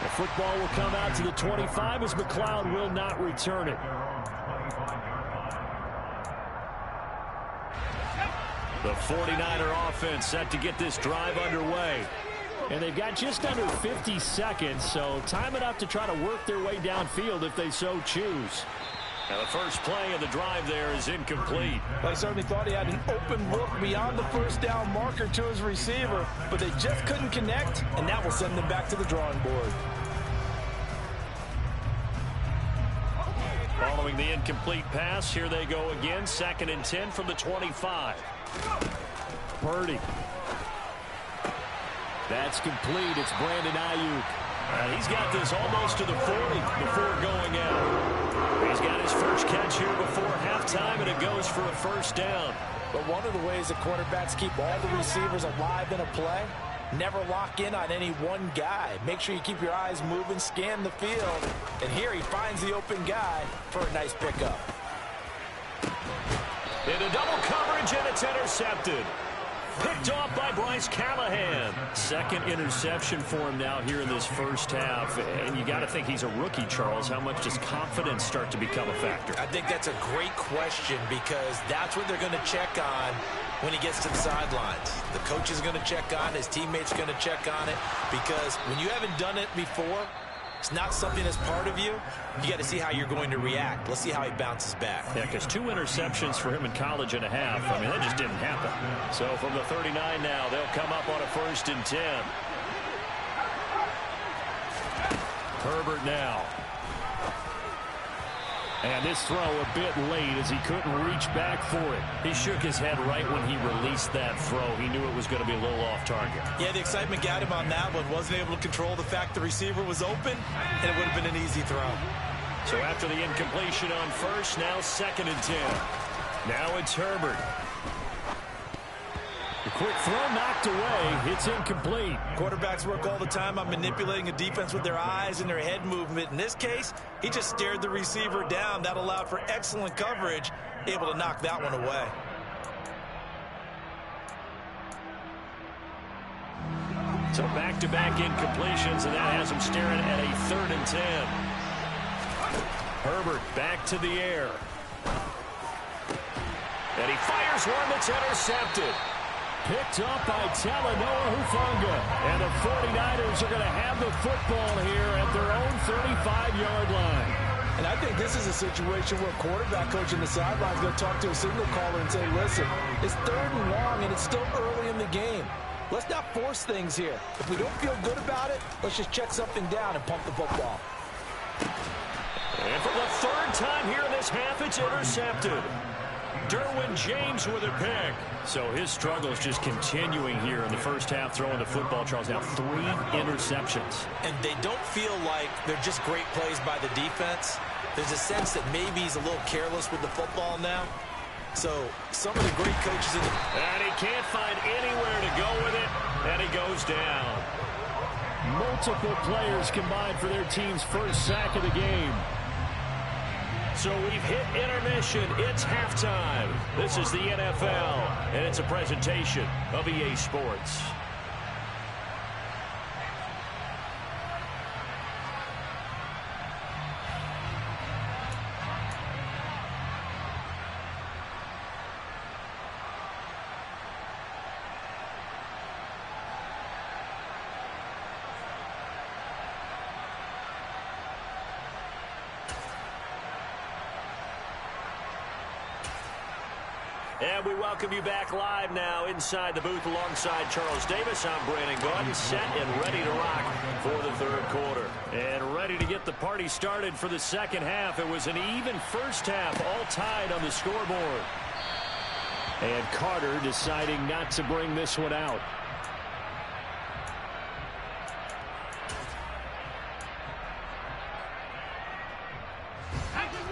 The football will come out to the 25 as McLeod will not return it. The 49er offense set to get this drive underway. And they've got just under 50 seconds, so time enough to try to work their way downfield if they so choose. Now the first play of the drive there is incomplete. Well, he certainly thought he had an open look beyond the first down marker to his receiver, but they just couldn't connect, and that will send them back to the drawing board. Following the incomplete pass, here they go again. 2nd and 10 from the 25. Purdy. That's complete. It's Brandon Ayuk. He's got this almost to the 40 before going out. He's got his first catch here before halftime, and it goes for a first down. But one of the ways that quarterbacks keep all the receivers alive in a play, never lock in on any one guy. Make sure you keep your eyes moving, scan the field. And here he finds the open guy for a nice pickup. Into double coverage, and it's intercepted. Picked off by Bryce Callahan. 2nd interception for him now here in this first half. And you got to think he's a rookie, Charles. How much does confidence start to become a factor? I think that's a great question because that's what they're going to check on when he gets to the sidelines. The coach is going to check on it. His teammates are going to check on it because when you haven't done it before, it's not something that's part of you. You got to see how you're going to react. Let's see how he bounces back. Yeah, because 2 interceptions for him in college and a half. I mean, that just didn't happen. So from the 39 now, they'll come up on a 1st and 10. Herbert now. And this throw a bit late as he couldn't reach back for it. He shook his head right when he released that throw. He knew it was going to be a little off target. Yeah, the excitement got him on that one. Wasn't able to control the fact the receiver was open, and it would have been an easy throw. So after the incompletion on 1st, now 2nd and 10. Now it's Herbert. The quick throw knocked away. It's incomplete. Quarterbacks work all the time on manipulating a defense with their eyes and their head movement. In this case, he just stared the receiver down. That allowed for excellent coverage, able to knock that one away. So back-to-back incompletions, and that has him staring at a 3rd and 10. Herbert back to the air. And he fires one that's intercepted. Picked up by Talanoa Hufanga. And the 49ers are going to have the football here at their own 35-yard line. And I think this is a situation where a quarterback coach in the sideline is going to talk to a signal caller and say, listen, it's 3rd and long, and it's still early in the game. Let's not force things here. If we don't feel good about it, let's just check something down and pump the football. And for the 3rd time here in this half, it's intercepted. Derwin James with a pick. So his struggles just continuing here in the first half throwing the football, Charles. Now 3 interceptions. And they don't feel like they're just great plays by the defense. There's a sense that maybe he's a little careless with the football now. So some of the great coaches in the... And he can't find anywhere to go with it. And he goes down. Multiple players combined for their team's first sack of the game. So we've hit intermission. It's halftime. This is the NFL, and it's a presentation of EA Sports. And we welcome you back live now inside the booth alongside Charles Davis. I'm Brandon Gordon, set and ready to rock for the 3rd quarter. And ready to get the party started for the 2nd half. It was an even first half, all tied on the scoreboard. And Carter deciding not to bring this one out.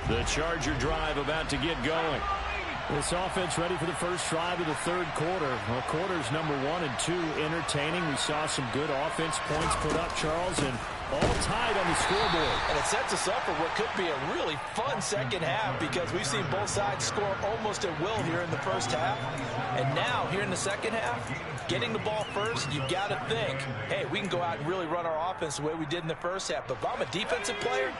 The Charger drive about to get going. This offense ready for the first drive of the 3rd quarter. Well, quarters number 1 and 2 entertaining. We saw some good offense points put up, Charles, and all tied on the scoreboard. And it sets us up for what could be a really fun second half because we've seen both sides score almost at will here in the first half. And now, here in the second half, getting the ball first, you've got to think, hey, we can go out and really run our offense the way we did in the first half. But if I'm a defensive player,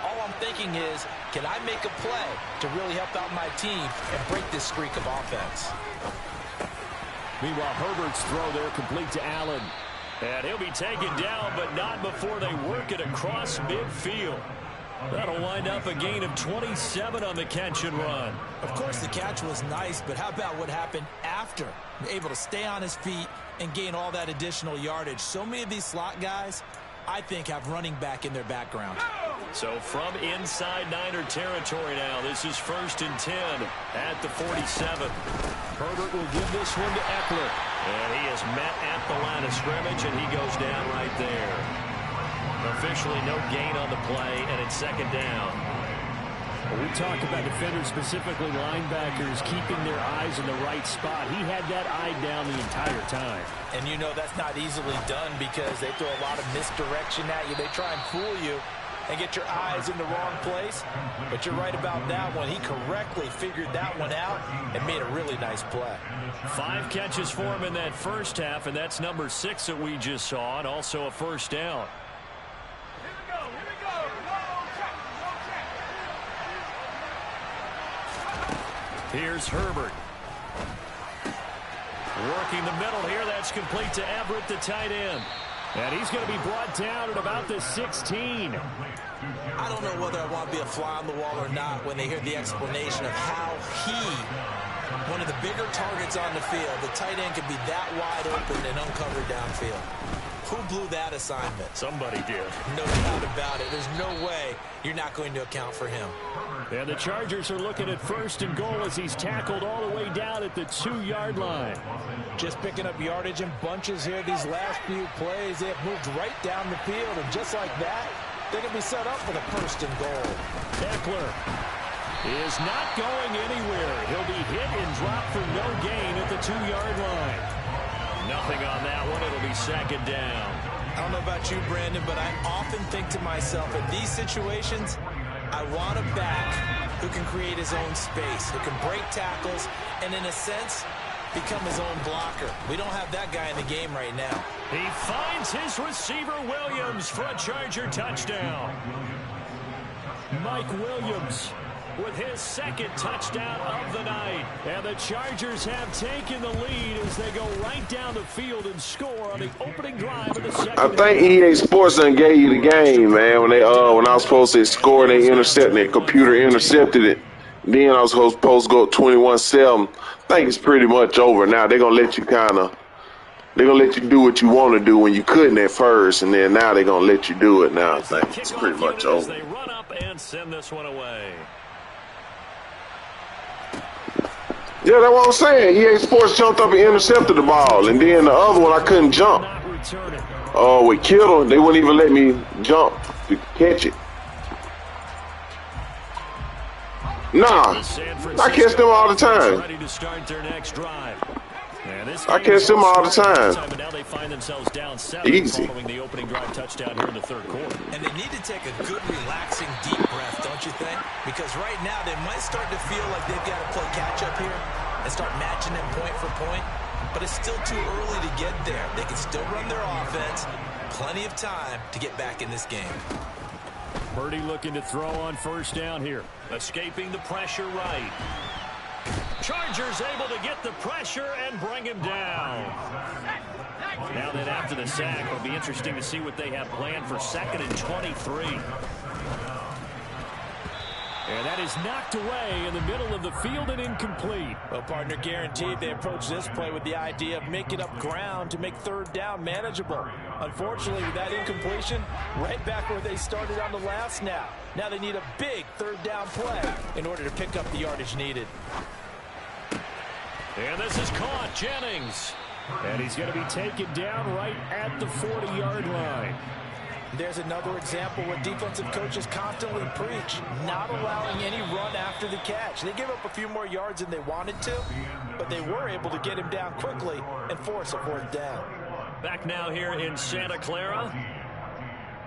all I'm thinking is, can I make a play to really help out my team and break this streak of offense? Meanwhile, Herbert's throw there complete to Allen. And he'll be taken down, but not before they work it across midfield. That'll wind up a gain of 27 on the catch and run. Of course, the catch was nice, but how about what happened after? Able to stay on his feet and gain all that additional yardage. So many of these slot guys, I think, have running back in their background. So from inside Niner territory now, this is 1st and 10 at the 47. Herbert will give this one to Eckler. And he is met at the line of scrimmage, and he goes down right there. Officially no gain on the play, and it's 2nd down. Well, we talk about defenders, specifically linebackers, keeping their eyes in the right spot. He had that eye down the entire time. And you know that's not easily done because they throw a lot of misdirection at you. They try and fool you and get your eyes in the wrong place. But you're right about that one. He correctly figured that one out and made a really nice play. 5 catches for him in that first half, and that's number 6 that we just saw, and also a 1st down. Here's Herbert. Working the middle here. That's complete to Everett, the tight end. And he's going to be brought down at about the 16. I don't know whether I want to be a fly on the wall or not when they hear the explanation of how one of the bigger targets on the field, the tight end could be that wide open and uncovered downfield. Who blew that assignment? Somebody did. No doubt about it. There's no way you're not going to account for him. And the Chargers are looking at 1st and goal as he's tackled all the way down at the 2-yard line. Just picking up yardage in bunches here. These last few plays, they have moved right down the field. And just like that, they're going to be set up for the 1st and goal. Eckler is not going anywhere. He'll be hit and dropped for no gain at the 2-yard line. Nothing on that one. It'll be 2nd down. I don't know about you, Brandon, but I often think to myself, in these situations, I want a back who can create his own space, who can break tackles, and in a sense, become his own blocker. We don't have that guy in the game right now. He finds his receiver, Williams, for a Charger touchdown. Mike Williams with his 2nd touchdown of the night. And the Chargers have taken the lead as they go right down the field and score on the opening drive of the second half. I think EA Sports done gave you the game, man. When I was supposed to score, they intercepted it. Computer intercepted it. Then I was supposed to go up 21-7. I think it's pretty much over now. They're gonna let you do what you want to do when you couldn't at first, and then now they're gonna let you do it now. I think it's pretty much over. They run up and send this one away. Yeah, that's what I'm saying. EA Sports jumped up and intercepted the ball, and then the other one I couldn't jump. Oh, with Kittle, they wouldn't even let me jump to catch it. Nah, I catch them all the time. Ready to start their next drive. I catch them all the time. Now they find themselves down 7 Easy. following the opening drive touchdown here in the 3rd quarter. And they need to take a good, relaxing, deep breath, don't you think? Because right now they might start to feel like they've got to play catch-up here and start matching them point for point. But it's still too early to get there. They can still run their offense. Plenty of time to get back in this game. Purdy looking to throw on 1st down here. Escaping the pressure right. Chargers able to get the pressure and bring him down. Now then, after the sack, it'll be interesting to see what they have planned for 2nd and 23. And that is knocked away in the middle of the field and incomplete. Well, partner, guaranteed they approach this play with the idea of making up ground to make 3rd down manageable. Unfortunately, with that incompletion, right back where they started on the last snap. Now they need a big 3rd down play in order to pick up the yardage needed. And this is caught, Jennings. And he's going to be taken down right at the 40-yard line. There's another example where defensive coaches constantly preach, not allowing any run after the catch. They gave up a few more yards than they wanted to, but they were able to get him down quickly and force a 4th down. Back now here in Santa Clara.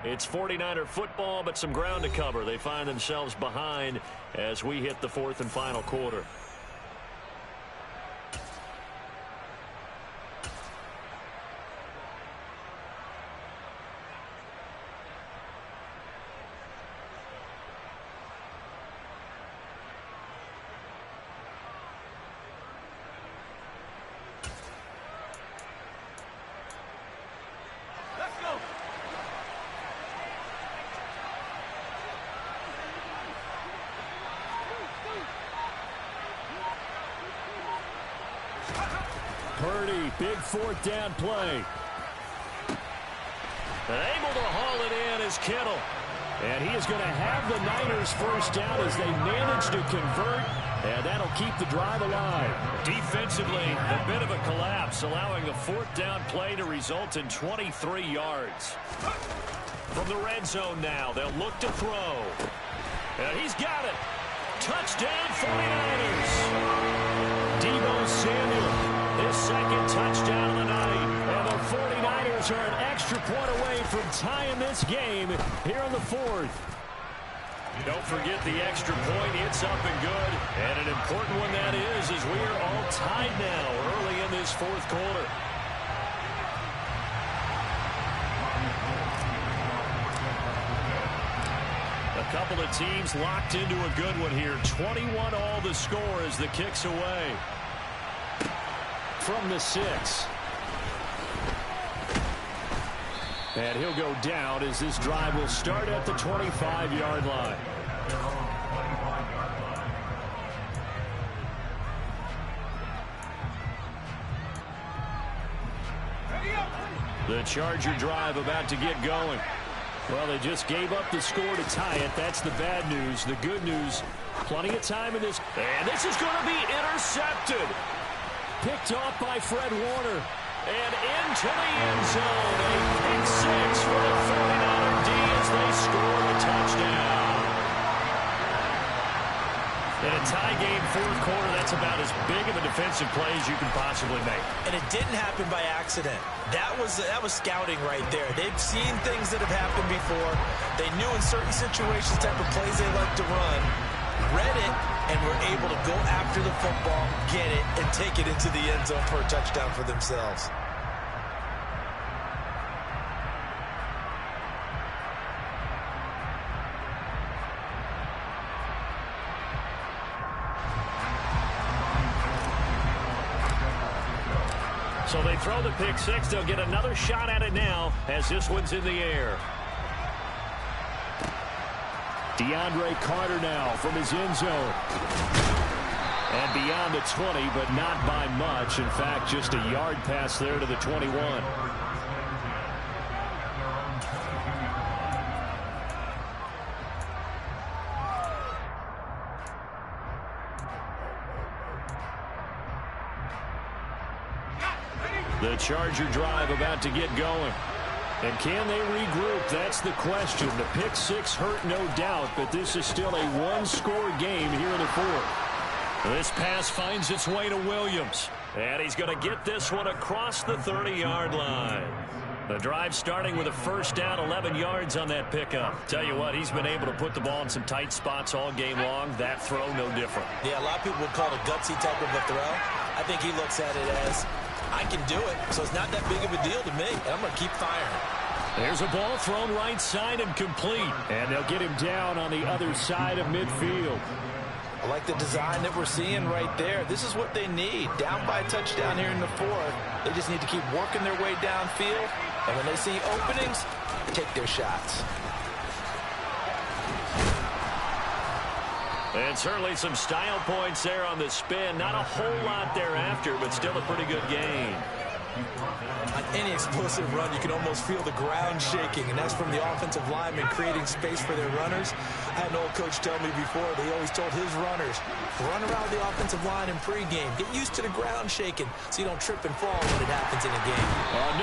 It's 49er football, but some ground to cover. They find themselves behind as we hit the fourth and final quarter. Purdy, big fourth down play. And able to haul it in is Kittle. And he is going to have the Niners first down as they manage to convert. And that'll keep the drive alive. Defensively, a bit of a collapse, allowing a fourth down play to result in 23 yards. From the red zone now, they'll look to throw. And he's got it. Touchdown 49ers. Deebo Samuel. His second touchdown of the night. And the 49ers are an extra point away from tying this game here in the fourth. Don't forget the extra point. It's up and good. And an important one that is, as we are all tied now early in this fourth quarter. A couple of teams locked into a good one here. 21 all the score as the kick's away. From the 6. And he'll go down as this drive will start at the 25-yard line. The Charger drive about to get going. Well, they just gave up the score to tie it. That's the bad news. The good news, plenty of time in this. And this is going to be intercepted. Picked off by Fred Warner. And into the end zone. A pick six for the 49er D as they score a touchdown. In a tie game fourth quarter, that's about as big of a defensive play as you can possibly make. And it didn't happen by accident. That was scouting right there. They've seen things that have happened before. They knew in certain situations type of plays they like to run. Read it, and were able to go after the football, get it, and take it into the end zone for a touchdown for themselves. So they throw the pick six. They'll get another shot at it now as this one's in the air. DeAndre Carter now from his end zone. And beyond the 20, but not by much. In fact, just a yard pass there to the 21. The Charger drive about to get going. And can they regroup? That's the question. The pick six hurt, no doubt, but this is still a one-score game here in the fourth. This pass finds its way to Williams. And he's going to get this one across the 30-yard line. The drive starting with a first down, 11 yards on that pickup. Tell you what, he's been able to put the ball in some tight spots all game long. That throw, no different. Yeah, a lot of people would call it a gutsy type of a throw. I think he looks at it as, I can do it, so it's not that big of a deal to me, and I'm going to keep firing. There's a ball thrown right side and complete. And they'll get him down on the other side of midfield. I like the design that we're seeing right there. This is what they need. Down by a touchdown here in the fourth. They just need to keep working their way downfield. And when they see openings, take their shots. And certainly some style points there on the spin. Not a whole lot thereafter, but still a pretty good game. On any explosive run, you can almost feel the ground shaking, and that's from the offensive linemen creating space for their runners. I had an old coach tell me before, they always told his runners, run around the offensive line in pregame. Get used to the ground shaking so you don't trip and fall when it happens in a game.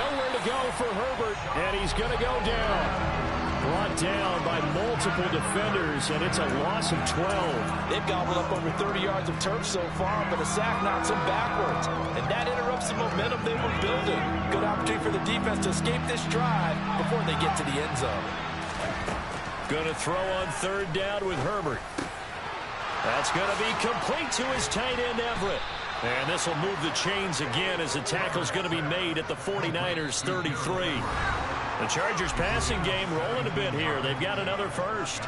Nowhere to go for Herbert, and he's going to go down. Brought down by multiple defenders, and it's a loss of 12. They've gobbled up over 30 yards of turf so far, but a sack knocks them backwards. And that interrupts the momentum they were building. Good opportunity for the defense to escape this drive before they get to the end zone. Going to throw on third down with Herbert. That's going to be complete to his tight end, Everett. And this will move the chains again as the tackle's going to be made at the 49ers 33. The Chargers passing game rolling a bit here. They've got another first.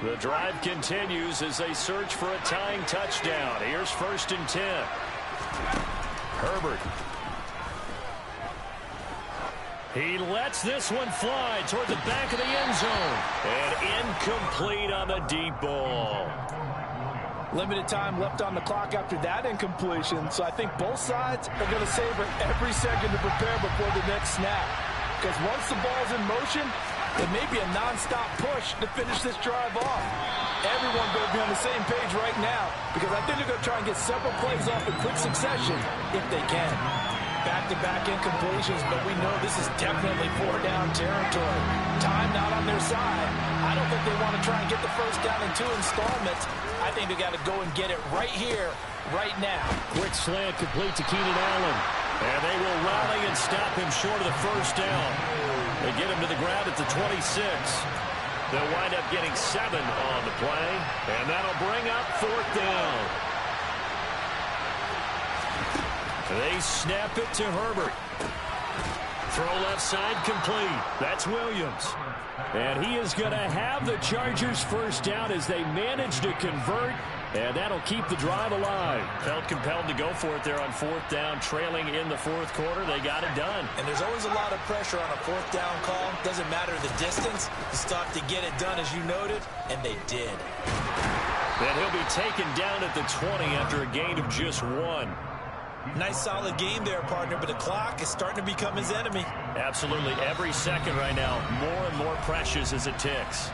The drive continues as they search for a tying touchdown. Here's 1st and 10. Herbert. He lets this one fly toward the back of the end zone. And incomplete on the deep ball. Limited time left on the clock after that incompletion, so I think both sides are going to savor every second to prepare before the next snap. Because once the ball's in motion, it may be a non-stop push to finish this drive off. Everyone going to be on the same page right now because I think they're going to try and get several plays off in quick succession if they can. Back-to-back incompletions, but we know this is definitely 4-down territory. Time not on their side. I don't think they want to try and get the first down in 2 installments. I think they got to go and get it right here, right now. Quick slant complete to Keenan Allen. And they will rally and stop him short of the first down. They get him to the ground at the 26. They'll wind up getting 7 on the play. And that'll bring up 4th down. They snap it to Herbert. Throw left side complete. That's Williams. And he is going to have the Chargers first down as they manage to convert. And that'll keep the drive alive. Felt compelled to go for it there on 4th down, trailing in the 4th quarter. They got it done. And there's always a lot of pressure on a 4th down call. Doesn't matter the distance. You stop to get it done, as you noted, and they did. Then he'll be taken down at the 20 after a gain of just 1. Nice solid game there, partner, but the clock is starting to become his enemy. Absolutely. Every second right now, more and more precious as it ticks.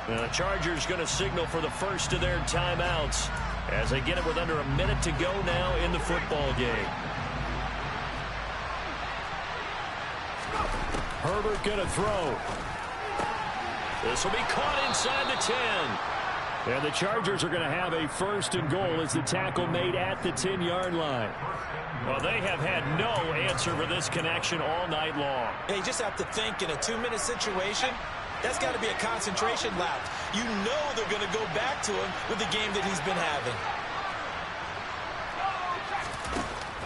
And the Chargers going to signal for the first of their timeouts as they get it with under a minute to go now in the football game. Herbert going to throw. This will be caught inside the 10. And the Chargers are going to have a 1st and goal as the tackle made at the 10-yard line. Well, they have had no answer for this connection all night long. They just have to think in a 2-minute situation, that's got to be a concentration lapse. You know they're going to go back to him with the game that he's been having.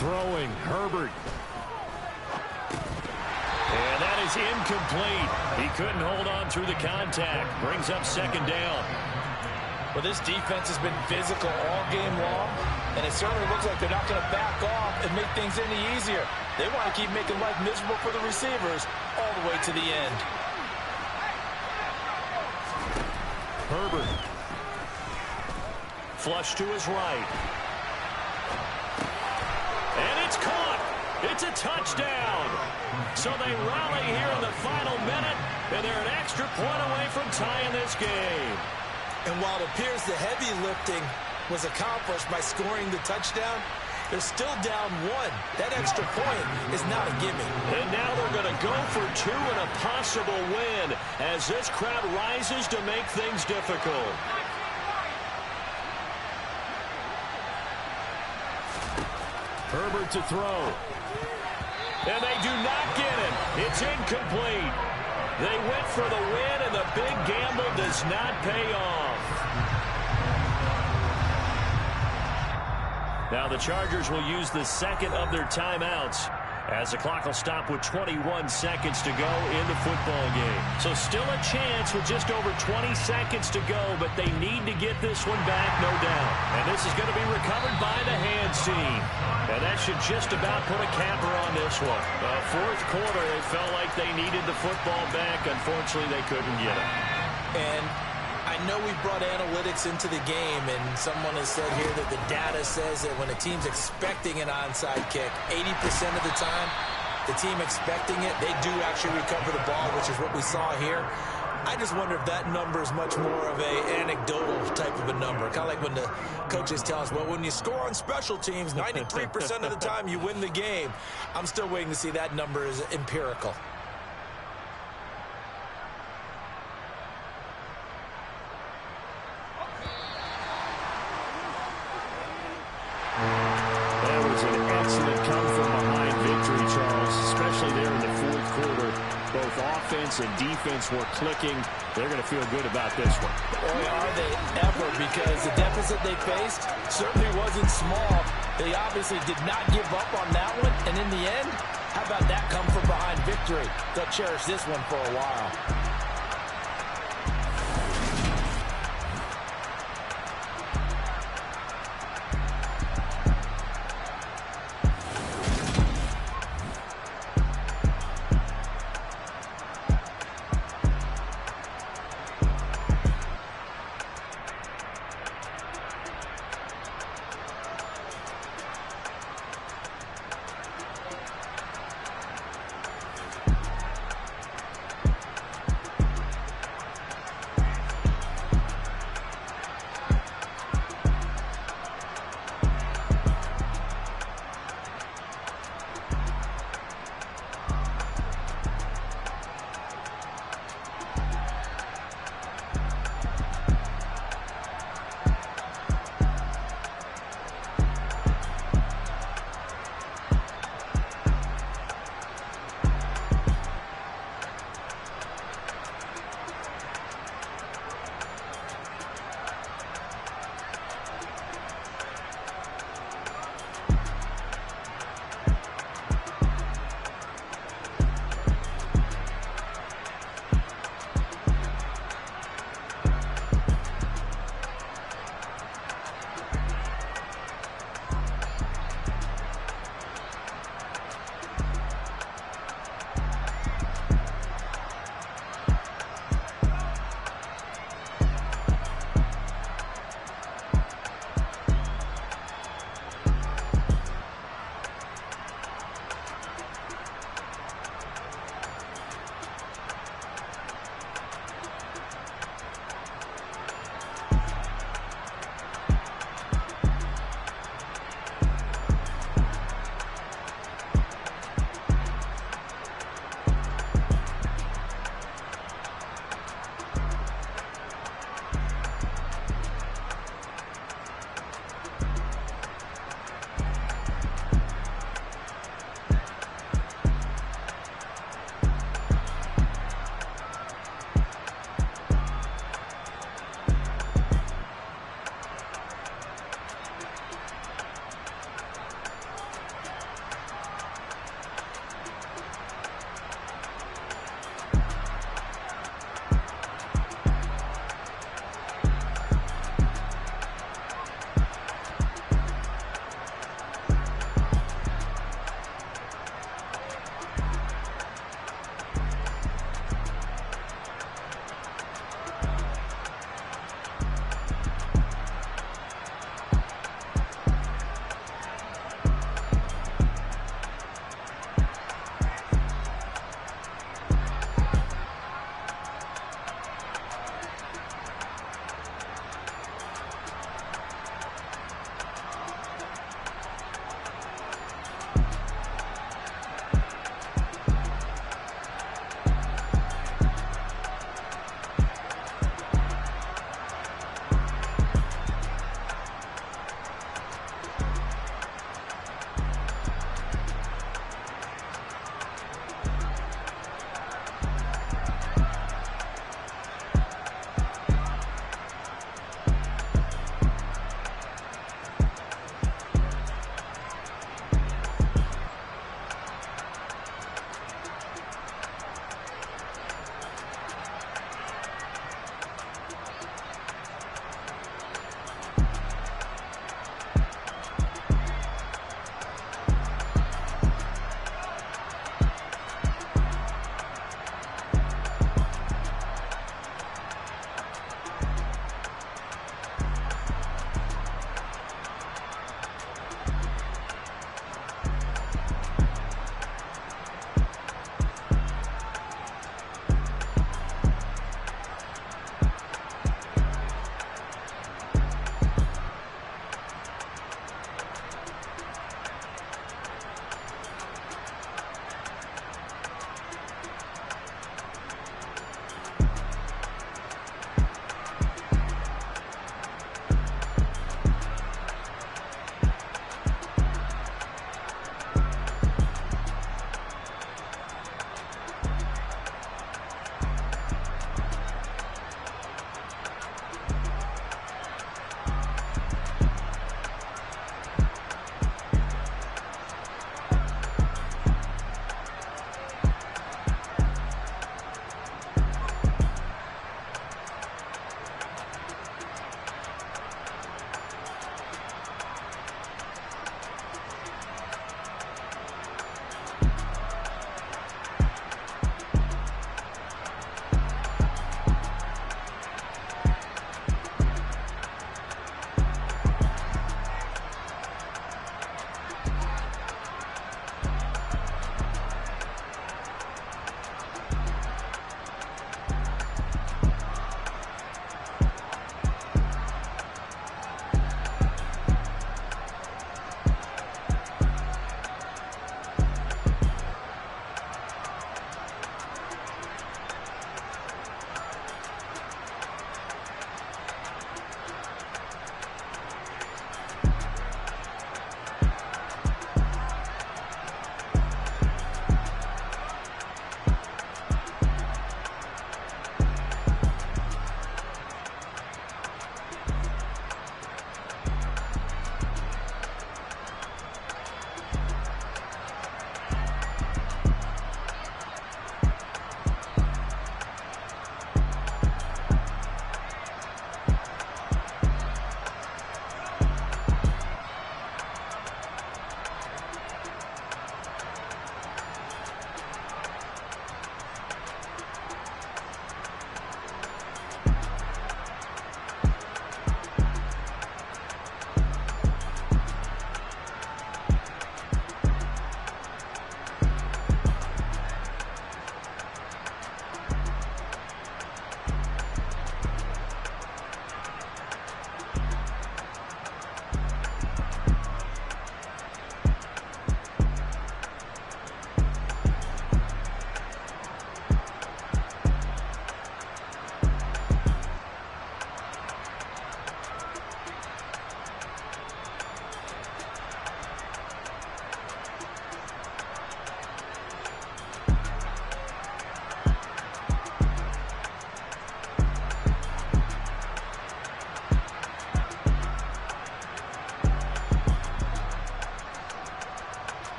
Throwing, Herbert. And that is incomplete. He couldn't hold on through the contact. Brings up 2nd down. Well, this defense has been physical all game long, and it certainly looks like they're not going to back off and make things any easier. They want to keep making life miserable for the receivers all the way to the end. Herbert. Flush to his right. And it's caught. It's a touchdown. So they rally here in the final minute, and they're an extra point away from tying this game. And while it appears the heavy lifting was accomplished by scoring the touchdown, they're still down 1. That extra point is not a gimme. And now they're going to go for 2 and a possible win as this crowd rises to make things difficult. Herbert to throw. And they do not get it. It's incomplete. They went for the win, and the big gamble does not pay off. Now the Chargers will use the 2nd of their timeouts as the clock will stop with 21 seconds to go in the football game. So still a chance with just over 20 seconds to go, but they need to get this one back, no doubt. And this is going to be recovered by the hands team. And that should just about put a capper on this one. 4th quarter, it felt like they needed the football back. Unfortunately, they couldn't get it. And I know we brought analytics into the game, and someone has said here that the data says that when a team's expecting an onside kick, 80% of the time, the team expecting it, they do actually recover the ball, which is what we saw here. I just wonder if that number is much more of a anecdotal type of a number. Kind of like when the coaches tell us, well, when you score on special teams, 93% of the time you win the game. I'm still waiting to see that number is empirical. That was an excellent come from behind victory, Charles, especially there in the fourth quarter. Both offense and defense were clicking. They're going to feel good about this one. Boy, are they ever, because the deficit they faced certainly wasn't small. They obviously did not give up on that one, and in the end, how about that come from behind victory? They'll cherish this one for a while.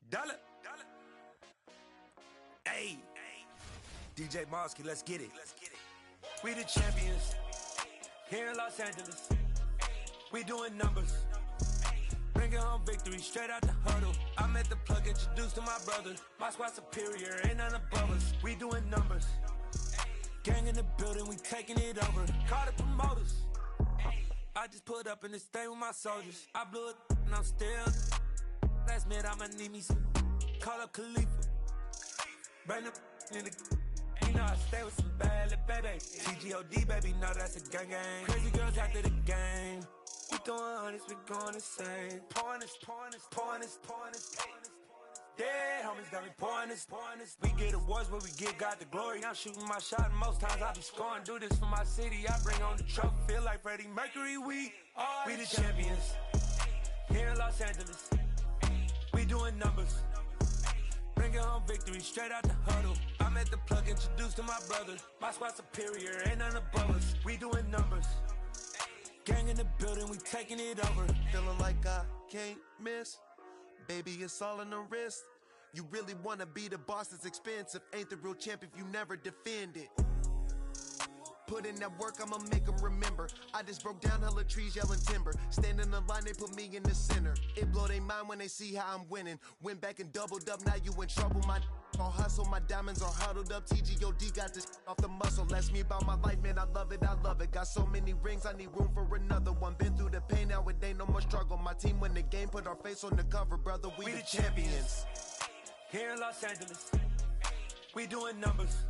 Dollar. Hey. DJ Mosky, let's get it. We the champions. Here in Los Angeles. We doing numbers. Bringing home victory straight out the huddle. I'm at the plug, introduced to my brothers. My squad superior, ain't none above us. We doing numbers. Gang in the building, we taking it over. Call the promoters. I just put up in this thing with my soldiers. I blew it and I'm still. Last minute I'ma need me some. Call up Khalifa. Bring them in the. You know I stay with some bad little baby. TGOD baby, know that's a gang gang. Crazy girls after the game. We throwing hundreds, we going insane. Pouring this. Dead homies got me pouring this. We get awards, but we give God the glory. I'm shooting my shot, and most times I be scoring. Do this for my city, I bring on the trophy. Feel like Freddie Mercury, we the champions. Here in Los Angeles, we doing numbers. Bringing home victory straight out the huddle. I'm at the plug, introduced to my brothers. My squad superior, ain't none above us. We doing numbers. Gang in the building, we taking it over. Feeling like I can't miss. Baby, it's all in the wrist. You really wanna be the boss, it's expensive. Ain't the real champ if you never defend it. Put in that work, I'ma make them remember. I just broke down hella trees, yelling timber. Stand in the line, they put me in the center. It blow their mind when they see how I'm winning. Went back and doubled up, now you in trouble. My all hustle, my diamonds are huddled up. TGOD got this off the muscle. Ask me about my life, man, I love it. Got so many rings, I need room for another one. Been through the pain, now it ain't no more struggle. My team win the game, put our face on the cover, brother. We the champions. Here in Los Angeles, we doing numbers.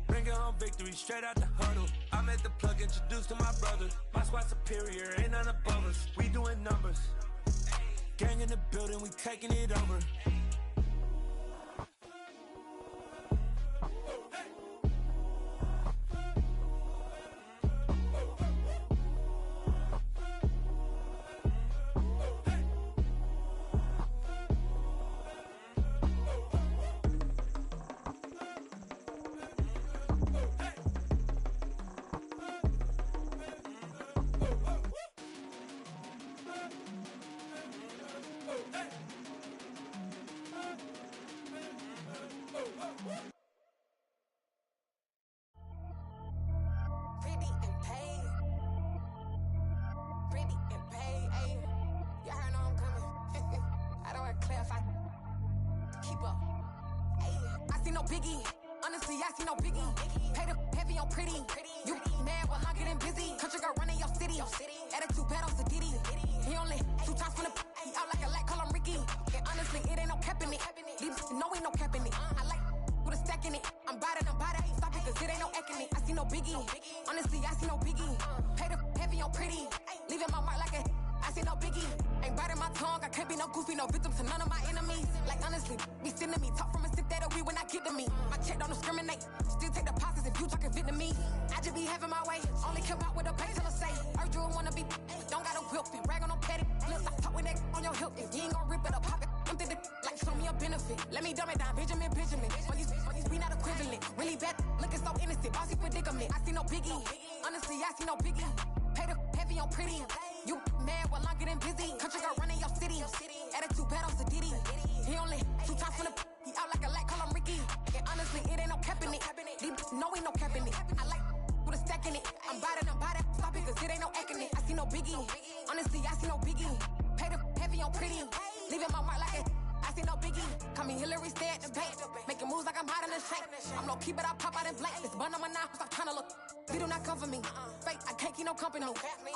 Bringing home victory straight out the huddle. I'm at the plug, introduced to my brothers. My squad superior, ain't none above us. We doing numbers. Gang in the building, we taking it over.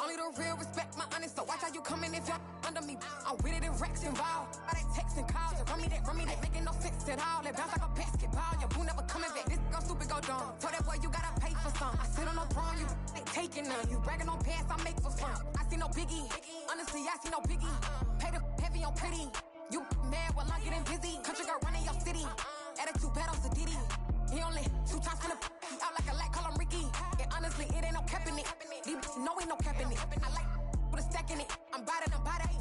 Only the real respect my honest, so watch how you coming if you're under me. I'm with it in Rex involved. I they texting calls and run me that, making no sense at all. It bounce like a basketball, your boo never coming back. This go stupid, go dumb. Told that boy you gotta pay for some. I sit on no throne, you ain't taking none. You bragging on pants, I make for fun. I see no biggie, honestly I see no biggie. Pay the heavy on pretty. You mad while I'm getting busy. Country girl running your city. Attitude bad on Sadiddy. He only 2 times from the he out like a lack, call him Ricky. And honestly, it ain't no cap in it. No, ain't no cap in it. I like put a stack in it. I'm about it.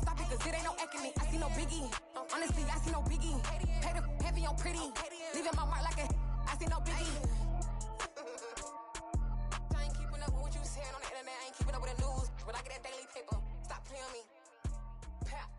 Stop it, cause it ain't no acting it. I see no biggie. Honestly, I see no biggie. Pay the heavy on pretty. Leaving my mark like a I see no biggie. I ain't keeping up with what you saying on the internet. I ain't keeping up with the news. But I get that daily paper. Stop playing me. Pap.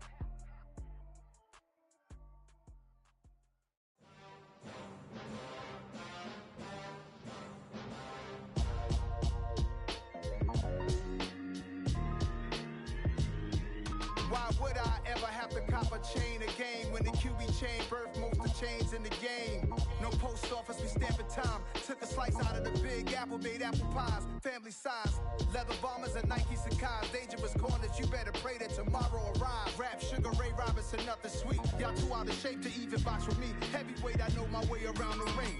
cop a chain a game. When the QB chain birth most of chains in the game. No post office, we stamping time. Took a slice out of the big apple, made apple pies. Family size, leather bombers and Nike Sacai's. Dangerous corners, you better pray that tomorrow arrives. Rap, Sugar Ray Robinson, nothing sweet. Y'all too out of shape to even box with me. Heavyweight, I know my way around the ring.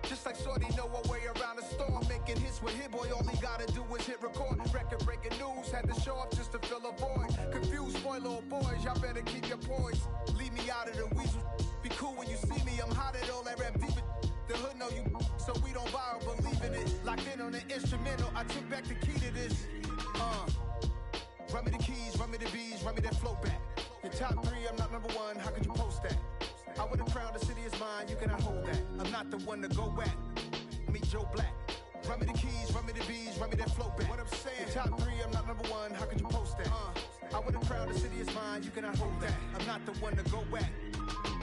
Just like Shorty know her way around the storm. Making hits with Hit Boy, all he gotta do is hit record. Record breaking news, had to show up just to fill a void. Confused, spoil little boys, y'all better keep your poise. Leave me out of the weasel. Be cool when you see me, I'm hot at all that rap deep. The hood know you, so we don't borrow, believe in it. Locked in on the instrumental, I took back the key to this. Run me the keys, run me the bees, run me that flow back. Your top 3, I'm not number 1, how could you post that? I would've crowned the city is mine, you cannot hold that. I'm not the one to go at. Meet Joe Black. Run me the keys, run me the bees, run me that flow back. What I'm saying, your top 3, I'm not number 1, how could you post that? I would've crowned the city is mine, you cannot hold that. I'm not the one to go at.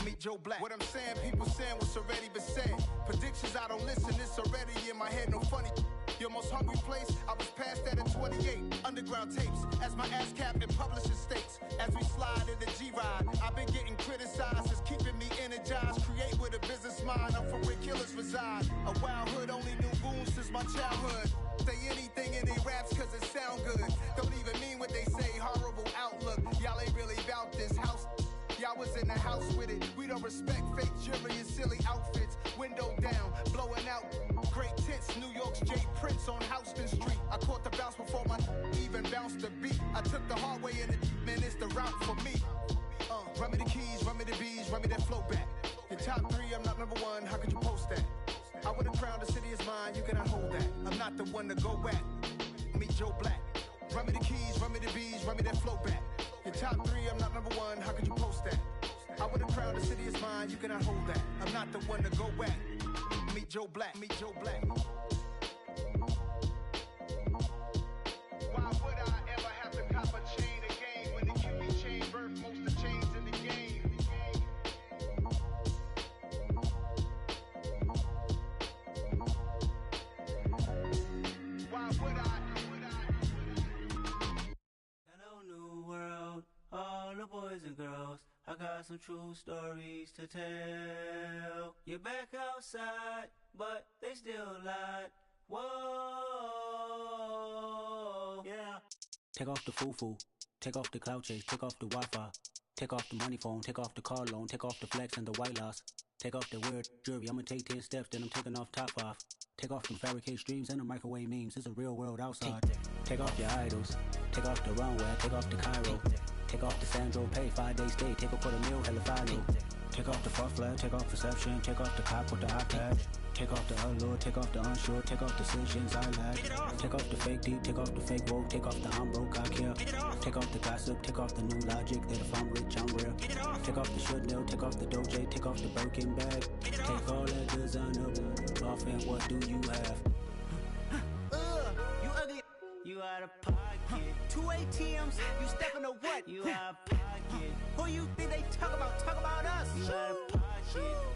Meet Joe Black. What I'm saying, people saying what's already been said. Predictions, I don't listen, it's already in my head, no funny. Your most hungry place, I was past that at 28. Underground tapes, as my ass cap in publishing states. As we slide in the G-Ride, I've been getting criticized, it's keeping me energized. Create with a business mind, I'm from where killers reside. A wild hood, only knew goons since my childhood. Say anything in their raps cause it sound good. Don't even mean what they say, horrible outlook. Y'all ain't really about this house. Y'all was in the house with it. We don't respect fake jewelry and silly outfits. Window down, blowing out. Great tits, New York's J. Prince on Houston Street. I caught the bounce before my even bounced the beat. I took the hard way in it, man, it's the route for me. Run me the keys, run me the bees, run me that flow back. Your top 3, I'm not number 1, how could you post that? I would've crowned the city is mine, you cannot hold that. I'm not the one to go at. Meet Joe Black. Run me the keys, run me the bees, run me that flow back. Your top 3, I'm not number 1, how could you post that? I would've crowned the city is mine, you cannot hold that. I'm not the one to go at. Meet Joe Black, meet Joe Black. Why would I ever have to cop a chain again when the QB chain birth most of chains in the game? Why would I? Hello, new world, all the boys and girls. I got some true stories to tell. You're back outside, but they still lied. Whoa, yeah. Take off the foo-foo, take off the cloud chase, take off the Wi-Fi, take off the money phone, take off the car loan, take off the flex and the white loss, take off the weird jewelry. I'ma take 10 steps, then I'm taking off top 5. Take off them fabricated streams and the microwave memes. It's a real world outside. Take off your idols, take off the runway, take off the Cairo. Take off the Sandro pay, 5-day stay, take off for the meal, hella follow. Take off the fuck flag, take off perception, take off the cop with the iPad. Take off the allure, take off the unsure, take off decisions I lack. Take off the fake deep, take off the fake woke, take off the I'm broke, I care. Take off the gossip, take off the new logic that if I'm rich, I'm real. Take off the should know, take off the Doja, take off the Birkin bag. Take all that designer off and what do you have? You ugly, you out of pocket. 2 ATMs, you stepping to what? You out of pocket. Who you think they talk about us? You out of pocket.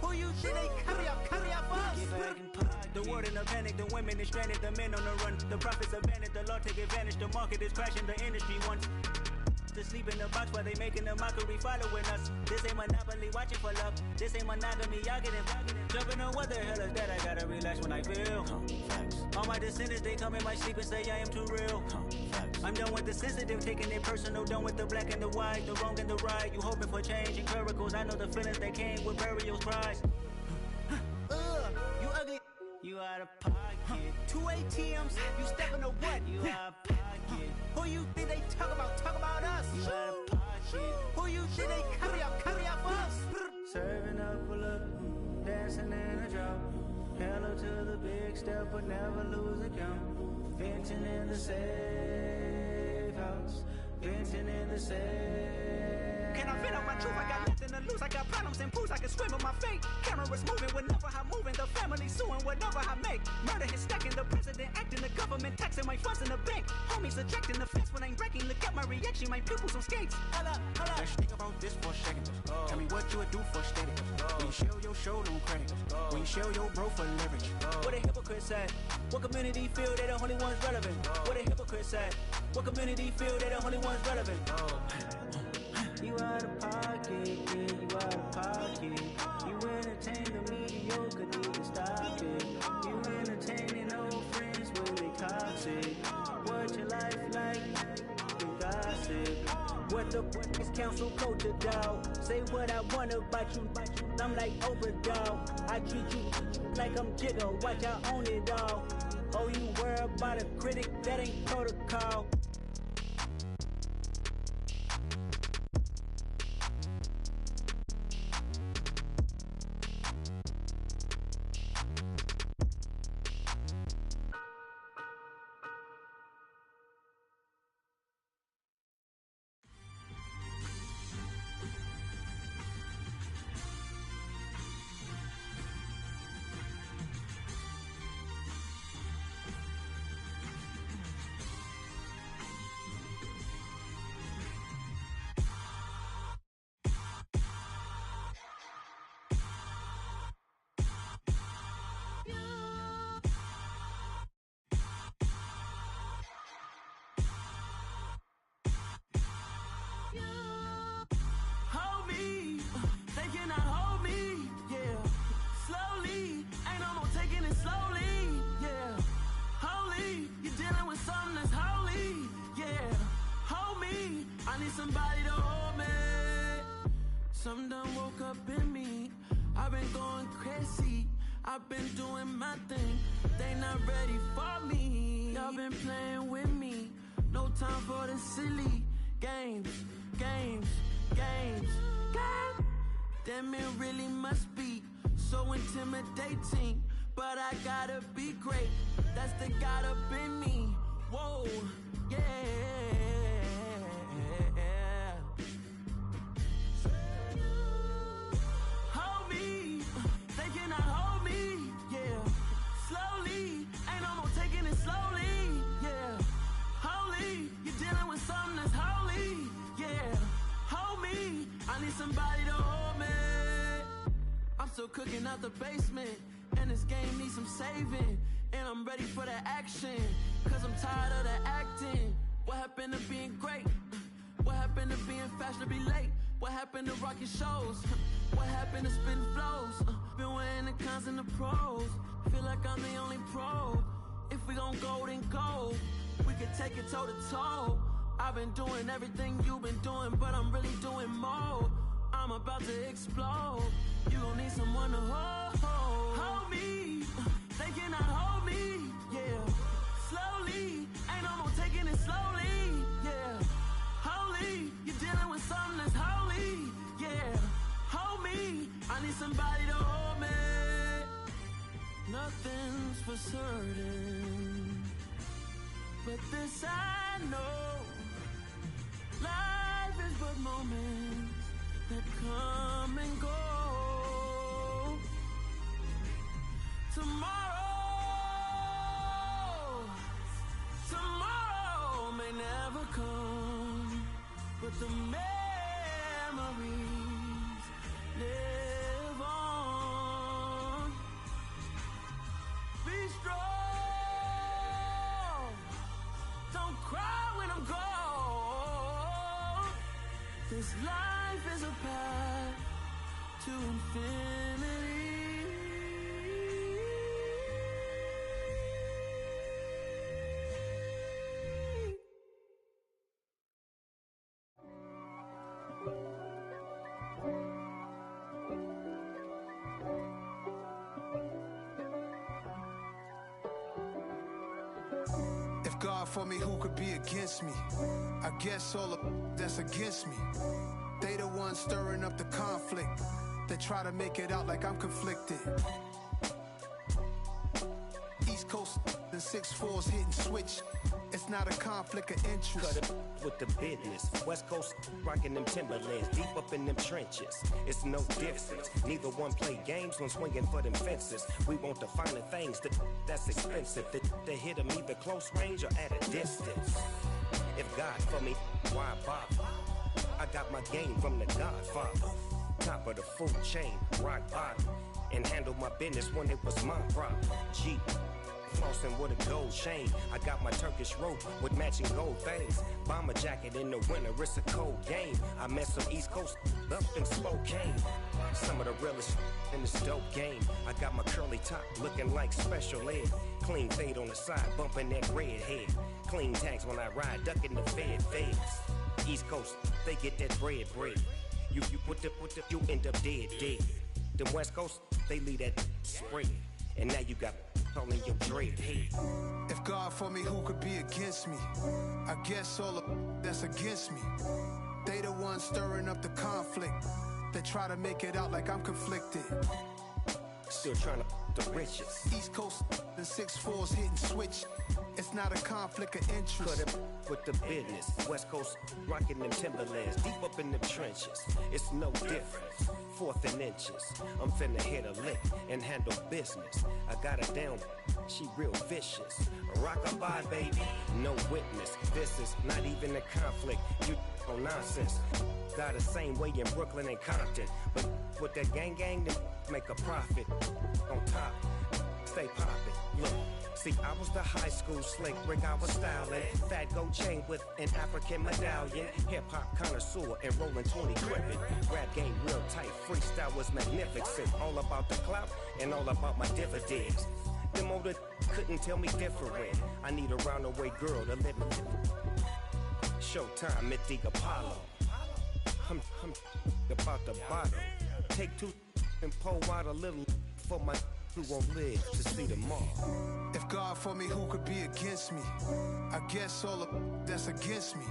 Who you think they carry up us? Get back in pocket. The world in a panic, the women is stranded, the men on the run. The profits abandoned, the law take advantage, the market is crashing, the industry wants to sleep in the box while they making a mockery following us. This ain't monopoly, watching for love. This ain't monogamy, y'all getting jumping on what the hell is that? I gotta relax when I feel. All my descendants, they come in my sleep and say I am too real. I'm done with the sensitive, taking it personal. Done with the black and the white, the wrong and the right. You hoping for change and miracles. I know the feelings that came with burial cries. You ugly, you out of pocket. 2 ATMs, you stepping to what? You out of pocket. Who you think they talk about us? You out of pocket. Who you think they carry up us? Serving up a look, dancing in a drop. Hello to the big step, but never lose a count. Venting in the safe house. Venting in the safe. Can I vent out my truth? I got nothing to lose. I got problems and pools. I can swim with my fate. Cameras moving whenever I'm moving. The family suing whatever I make. Murder is stacking. The president acting. The government taxing my funds in the bank. Homies ejecting the fence when I'm breaking. Look at my reaction. My pupils on skates. Hold up. Let's think about this for a second. Tell me what you would do for status. When you show your show, no credit. When you show your bro for leverage. What a hypocrite said. What community feel they the only ones relevant? What a hypocrite said. What community feel they the only ones relevant? You out of pocket, yeah, you out of pocket. You entertain the mediocre, need to stop it. You entertaining old friends when they toxic. What your life like? You gossip. What the fuck is council culture, dog? Say what I want about you, I'm like overdog. I treat you like I'm Jigga, watch I own it all. Oh, you worry about a critic, that ain't protocol. Something done woke up in me. I've been going crazy. I've been doing my thing. They not ready for me. Y'all been playing with me. No time for the silly games, games, games, games. Damn, it really must be so intimidating. But I gotta be great. That's the God up in me. Whoa, yeah. Somebody to hold me. I'm still cooking out the basement, and this game needs some saving. And I'm ready for the action, cause I'm tired of the acting. What happened to being great? What happened to being fashionably late? What happened to rocking shows? What happened to spitting flows? Been weighing the cons and the pros. Feel like I'm the only pro. If we gon' go, then go. We can take it toe to toe. I've been doing everything you've been doing, but I'm really doing more. I'm about to explode. You gon' need someone to hold me. They cannot hold me, yeah. Slowly, ain't no more taking it slowly, yeah. Holy, you're dealing with something that's holy, yeah. Hold me, I need somebody to hold me. Nothing's for certain, but this I know. Life is but moments that come and go. Tomorrow may never come, but the memories live on. Be strong, don't cry when I'm gone. This life is a path to infinity. If God for me, who could be against me? I guess all of that's against me. They the ones stirring up the conflict. They try to make it out like I'm conflicted. East Coast and 6'4's hitting switch. It's not a conflict of interest. Cut it with the business. West Coast rocking them Timberlands, deep up in them trenches. It's no difference. Neither one play games when swinging for them fences. We want the finer things that's expensive. To hit them either close range or at a distance. If God for me, why bother? I got my game from the Godfather. Top of the food chain, rock bottom. And handle my business when it was my problem. G. flossing with a gold chain. I got my Turkish rope with matching gold things. Bomber jacket in the winter, it's a cold game. I met some East Coast up in Spokane. Some of the realest in this dope game. I got my curly top looking like special ed. Clean fade on the side, bumping that red head. Clean tags when I ride, ducking the feds. East Coast, they get that bread. You you end up dead. The West Coast, they leave that spread. And now you got all in your dread head. If God for me, who could be against me? I guess all of that's against me. They the ones stirring up the conflict. They try to make it out like I'm conflicted. Still trying to the riches. East Coast, the 6'4s hitting switch. It's not a conflict of interest. Cut it with the business. West Coast rocking them Timberlands. Deep up in the trenches. It's no difference. 4th and inches. I'm finna hit a lick and handle business. I got her down. She real vicious. Rock-a-bye, baby. No witness. This is not even a conflict. You on nonsense. Got the same way in Brooklyn and Compton. But with that gang, then make a profit. On top, stay poppin'. Look. See, I was the high school slick Rick, I was styling. Fat gold chain with an African medallion. Hip-hop connoisseur and rolling 20 gripping. Rap game real tight, freestyle was magnificent. All about the clout and all about my dividends. Them older couldn't tell me different. I need a roundaway girl to live in. Showtime at the Apollo. I'm about the bottom. Take 2 and pull out a little for my who won't live to see tomorrow. If God for me, who could be against me? I guess all of that's against me.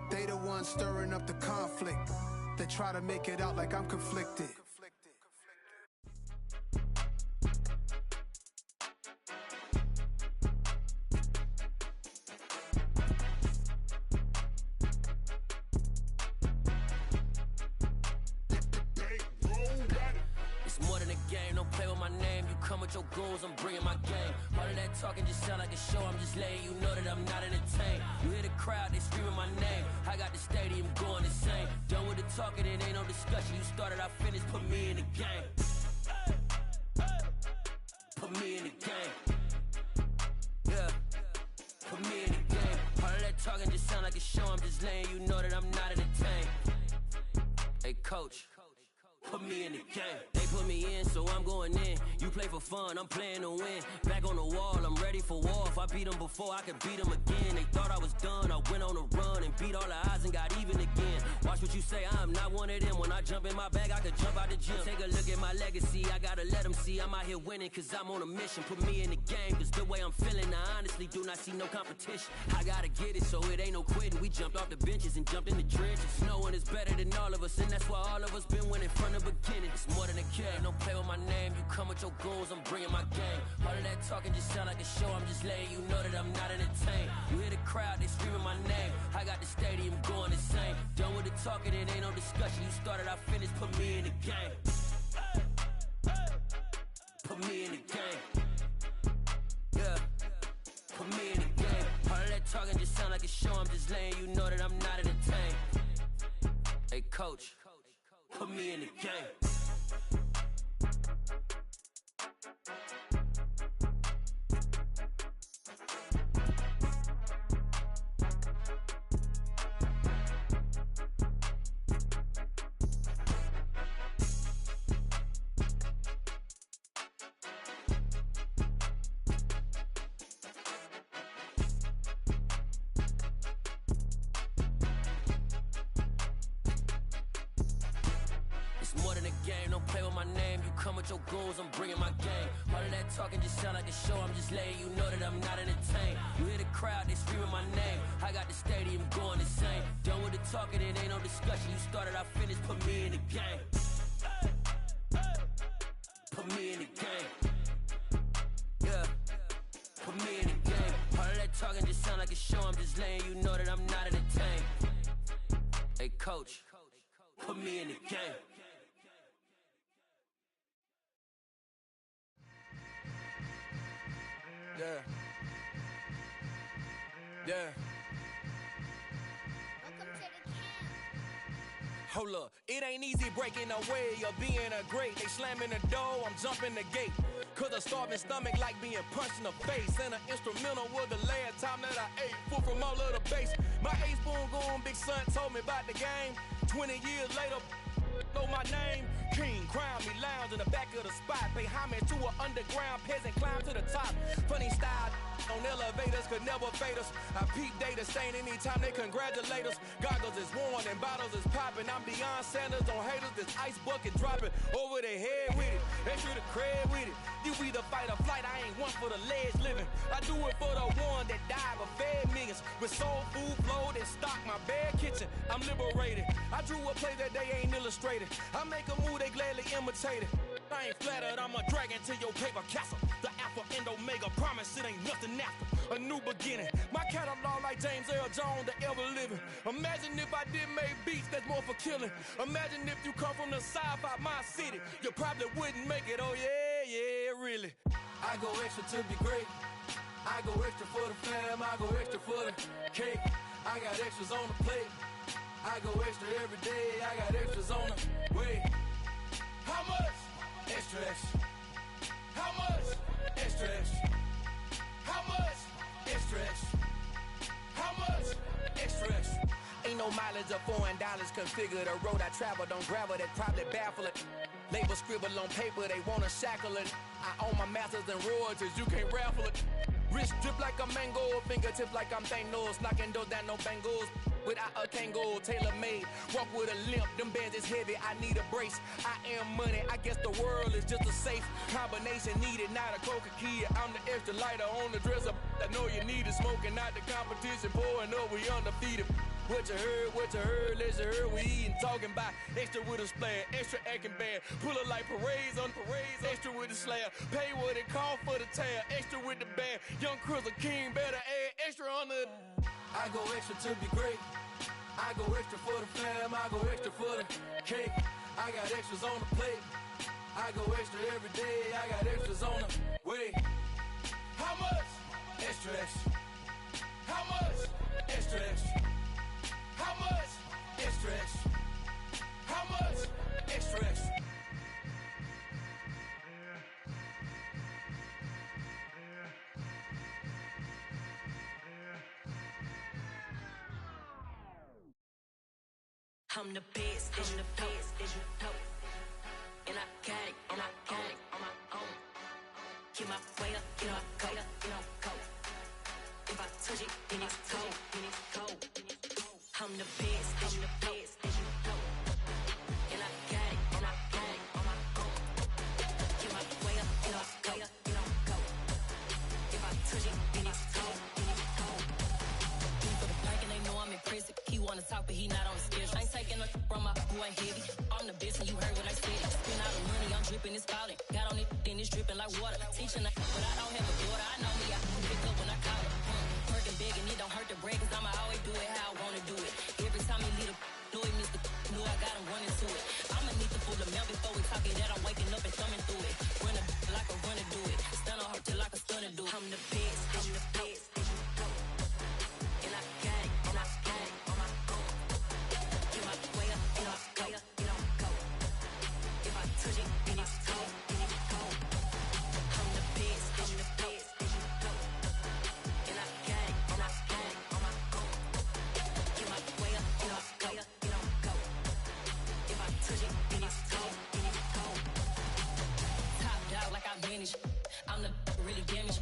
They the ones stirring up the conflict. They try to make it out like I'm conflicted. Your goals, I'm bringing my game. All of that talking just sound like a show. I'm just letting you know that I'm not entertained. You hear the crowd, they screaming my name. I got the stadium going insane. Done with the talking, it ain't no discussion. You started, I finished, put me in the game. Put me in the game. Yeah, put me in the game. All of that talking just sound like a show. I'm just letting you know that I'm not entertained. Hey, coach. Put me in the game. They put me in, so I'm going in. You play for fun, I'm playing to win. Back on the wall, I'm ready for war. If I beat them before, I could beat them again. They thought I was done, I went on a run and beat all the odds and got even again. Watch what you say, I'm not one of them. When I jump in my bag, I could jump out the gym. Take a look at my legacy, I gotta let them see I'm out here winning, cause I'm on a mission. Put me in the game, cause the way I'm feeling, I honestly do not see no competition. I gotta get it, so it ain't no quitting. We jumped off the benches and jumped in the trenches. No one is better than all of us, and that's why all of us been winning from the beginning. It's more than a game, don't play with my name. You come with your goons, I'm bringing my game. All of that talking just sound like a show. I'm just letting you know that I'm not entertained. You hear the crowd, they screaming my name. I got the stadium going insane. Done with the talking, it ain't no discussion. You started, I finished, put me in the game. Put me in the game. Yeah, put me in the game. All of that talking just sound like a show. I'm just letting you know that I'm not entertained. Hey, coach, put me in the game. Your goals, I'm bringing my game. All of that talking just sound like a show. I'm just letting you know that I'm not entertained. You hear the crowd, they screaming my name. I got the stadium going insane. Done with the talking, it ain't no discussion. You started, I finished, put me in the game. Put me in the game. Yeah, put me in the game. All of that talking just sound like a show. I'm just letting you know that I'm not entertained. Hey, coach, put me in the game. Yeah. Yeah. Hold up, it ain't easy breaking away or being a great. They slamming the door, I'm jumping the gate. Cause a starving stomach like being punched in the face. And an instrumental was the last time that I ate food from all of the base. My ace spoon goon big son told me about the game. 20 years later, know my name. King, crown me, lounge in the back of the spot. Pay homage to an underground peasant, climb to the top. Funny style on elevators could never fade us. I peep data stain anytime they congratulate us. Goggles is worn and bottles is popping. I'm Deion Sanders on haters, this ice bucket dropping over their head with it. Extra the cred with it. You either fight or flight, I ain't one for the ledge living. I do it for the one that died but fed millions. With soul food flowed and stocked my bare kitchen. I'm liberated. I drew a play that they ain't illustrated. I make a move they gladly imitated. I ain't flattered, I'm a dragon to your paper castle. The alpha and omega, promise it ain't nothing after. A new beginning. My catalog like James Earl Jones, the ever living. Imagine if I did make beats that's more for killing. Imagine if you come from the sci-fi my city. You probably wouldn't make it, oh yeah, really. I go extra to be great. I go extra for the fam, I go extra for the cake. I got extras on the plate. I go extra every day, I got extras on the way. How much? Extra, extra. How much? Extra, extra. How much? Extra, extra. How much? Extra, extra. Ain't no mileage of $4 configure the road I travel. Don't gravel that probably baffle it. Label scribble on paper, they wanna shackle it. I own my masters and royalties, you can't raffle it. Wrist drip like a mango, fingertips like I'm Thanos. Knocking doors down, no bangles. Without a Kango, tailor-made. Walk with a limp, them bands is heavy, I need a brace. I am money, I guess the world is just a safe combination needed, not a coca key. I'm the extra lighter on the dresser. I know you need it, smoking out the competition, pouring up, we undefeated. What you heard, let's heard, we eating, talking about extra with a splash, extra acting bad. Pull it like parades on parades, extra with the slab. Pay what it cost for the tab, extra with the band. Young Chris, a king, better add extra on the. I go extra to be great. I go extra for the fam, I go extra for the cake. I got extras on the plate. I go extra every day, I got extras on the way. How much? Extra, extra. How much? Extra, extra. How much? Extra, extra. How much? Extra, extra. I'm the best, I'm the best, and I got it, and I got it on my own. Get my way up, get on go, get on go. If I touch it, then it's cold, then it's cold. I'm the best, I'm the best, and I got it, and I got it on my own. Get my way up, get on go, get on go. If I touch it, then it's cold, then it's cold. He for the blank and they know I'm in prison. He wanna talk, but he not on the schedule. I ain't taking no from my who ain't heavy. I'm the best and you heard what I said. Spend all the money, I'm dripping, it's falling. Got on it, then it's dripping like water. Teaching, but I don't have a daughter. I know me, I can pick up when I call her. Working big and it don't hurt the bread, cause I'ma always do it how I wanna do it. Every time he lead a know he missed the knew I got him running to it. I'ma need to pull the mail before we talk it that I'm waking up and thumbing through it. Run a like a runner do it. Stun on her till like a stunner do. I'm the best, I'm the best. And I got it, and I got it on my own. Get my way up, get on go, get on go. If I touch it, then it's cold, then it's cold. I'm the best, I'm the best. And I got it, and I got it on my own. Get my way up, get on go, get on go. If I touch it, then it's cold, then it's cold. Top dog like I manage. I'm the really damaged.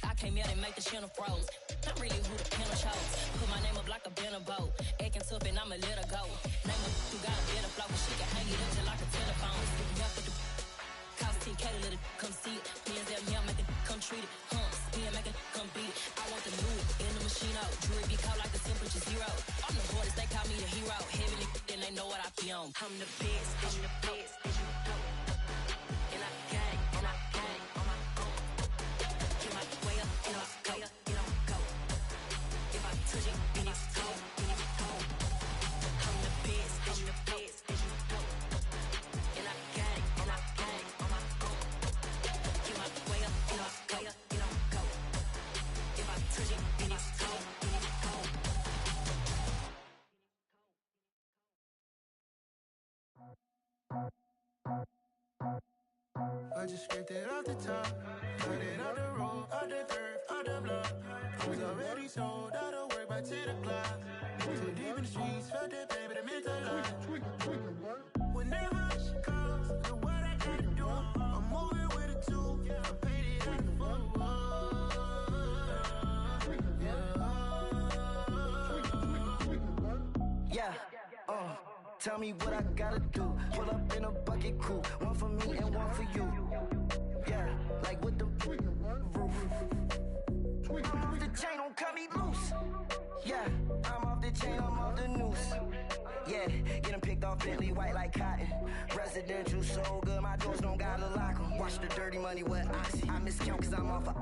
I came out and make the channel froze. I'm really who the panel chose. Put my name up like a banner boat. Acting tough and I'ma let her go. Name her who got a better flow, but she can hang it up just like a telephone. Yeah, for the cost 10K to let it come see it. Hands down here, make it come treat it. Spin, make it come beat it. I want the Louis in the machine out. Jewelry be caught like the temperature zero. I'm the hardest, they call me the hero. Heavenly, then they know what I be on. I'm the best, I'm the best. And I got it, and I got it on my own. Get my way up, get on go, get on go. If I touch it, then it's cold, then it's cold. I'm the best, I'm the best. And I got it, and I got it on my own. Get my way up, get on go, get on go. If I touch it, then it's cold, then it's cold. I just scraped it off the top, cut it out the road, out the curve, out the block. I was already sold, I don't work by 10 o'clock. Too deep in the streets, felt that baby, that meant a lot. Whenever she calls, look what I gotta do. I'm moving with a two, I paid it out the full. Yeah, tell me what I gotta do. Pull up in a bucket crew, one for me and one for you. Yeah, like with the roof. I'm off the chain, don't cut me loose. Yeah, I'm off the chain, I'm off the noose. Yeah, get them picked off Bentley, white like cotton. Residential so good, my doors don't gotta lock them. Watch the dirty money with Oxy. I miscount cause I'm off a...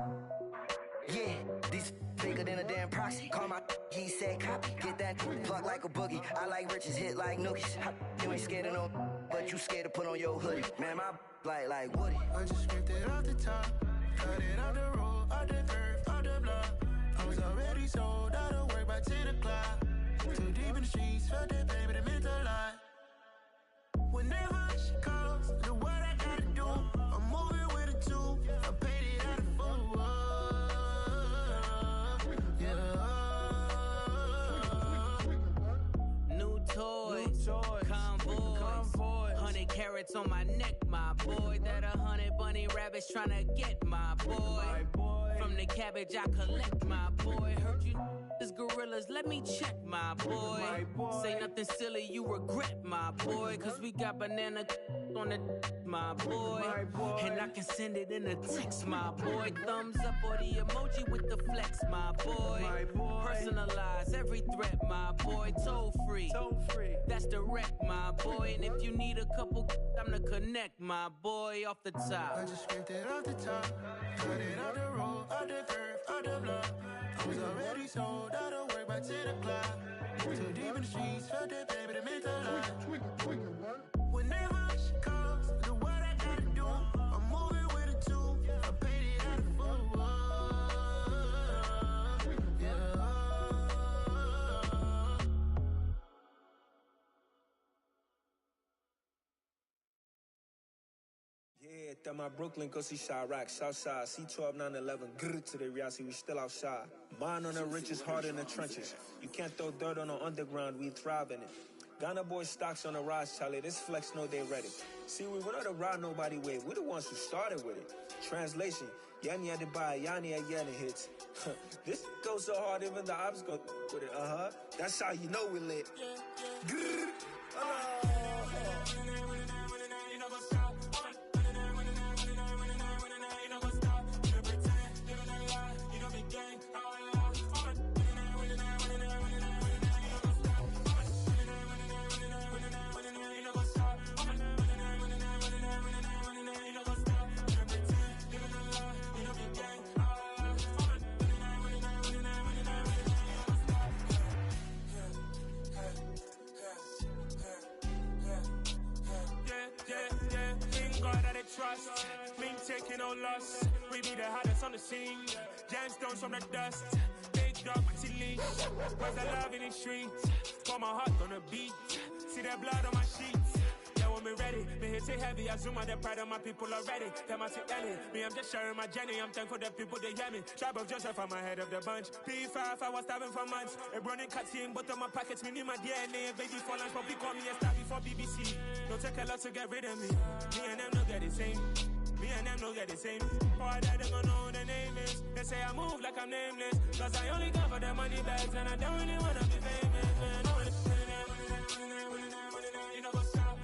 Yeah, these bigger than a damn proxy. Call my he said copy. Get that plug like a boogie. I like riches, hit like nookies. You ain't scared of no, but you scared to put on your hoodie. Man, my like Woody. I just scraped it off the top, cut it out the road, out the curve, out the block. I was already sold, I don't work by 10 o'clock. Too deep in the streets, felt that baby, that meant a lot. Whenever she calls, look what I gotta do. I'm moving with a two, I paid it out of full. New toys, convoy, 100 carats on my neck, my boy. That 100 bunny rabbits tryna get my boy. From the cabbage I collect, my boy. Heard you is gorillas, let me check, my boy. Say nothing silly, you regret, my boy. Cause we got banana on the my boy. And I can send it in a text, my boy. Thumbs up or the emoji with the flex, my boy. Personalize every threat, my boy. Toll free, that's direct, my boy. And if you need a couple, I'm to connect, my boy, off the top. I just scraped it off the top, cut it out the road, out the curve, out the block. I was already sold, I don't work by 10 o'clock. Too deep in the streets, felt that baby, that meant a lot. Whenever she calls, look what I gotta do. I'm moving with a two, I paid it out of full. Yeah, that my Brooklyn, go see Chirac, Southside, C12, 911, grr to the reality, we still outside. Mine on the riches, hard in the trenches. You can't throw dirt on the underground, we thrive in it. Ghana boys stocks on the rise, Charlie, this flex know they ready. See, we not the ride nobody with, we're the ones who started with it. Translation, Yanni had to buy, Yanni had Yanni hits. This goes so hard, even the ops go with it, That's how you know we lit. Grr, trust, been taking no loss. We be the hottest on the scene. Gemstones from the dust. Big dog with leash. Was the love in the streets? Pour my heart on the beat. See that blood on my sheets. Yeah, when me ready, me hit it heavy. I zoom on the pride of my people already. Them I see Ellie. Me, I'm just sharing my journey. I'm thankful the people they hear me. Tribe of Joseph, I'm ahead of the bunch. P5, I was starving for months. A running cut in, but on my pockets, me need my DNA. Baby for lunch, but we call me a star before BBC. Don't take a lot to get rid of me. Me and them don't get the same. Me and them don't get the same. Boy, that they gonna know the name is. They say I move like I'm nameless. Cause I only come for the money bags and I don't really wanna be famous, man. You know what's up?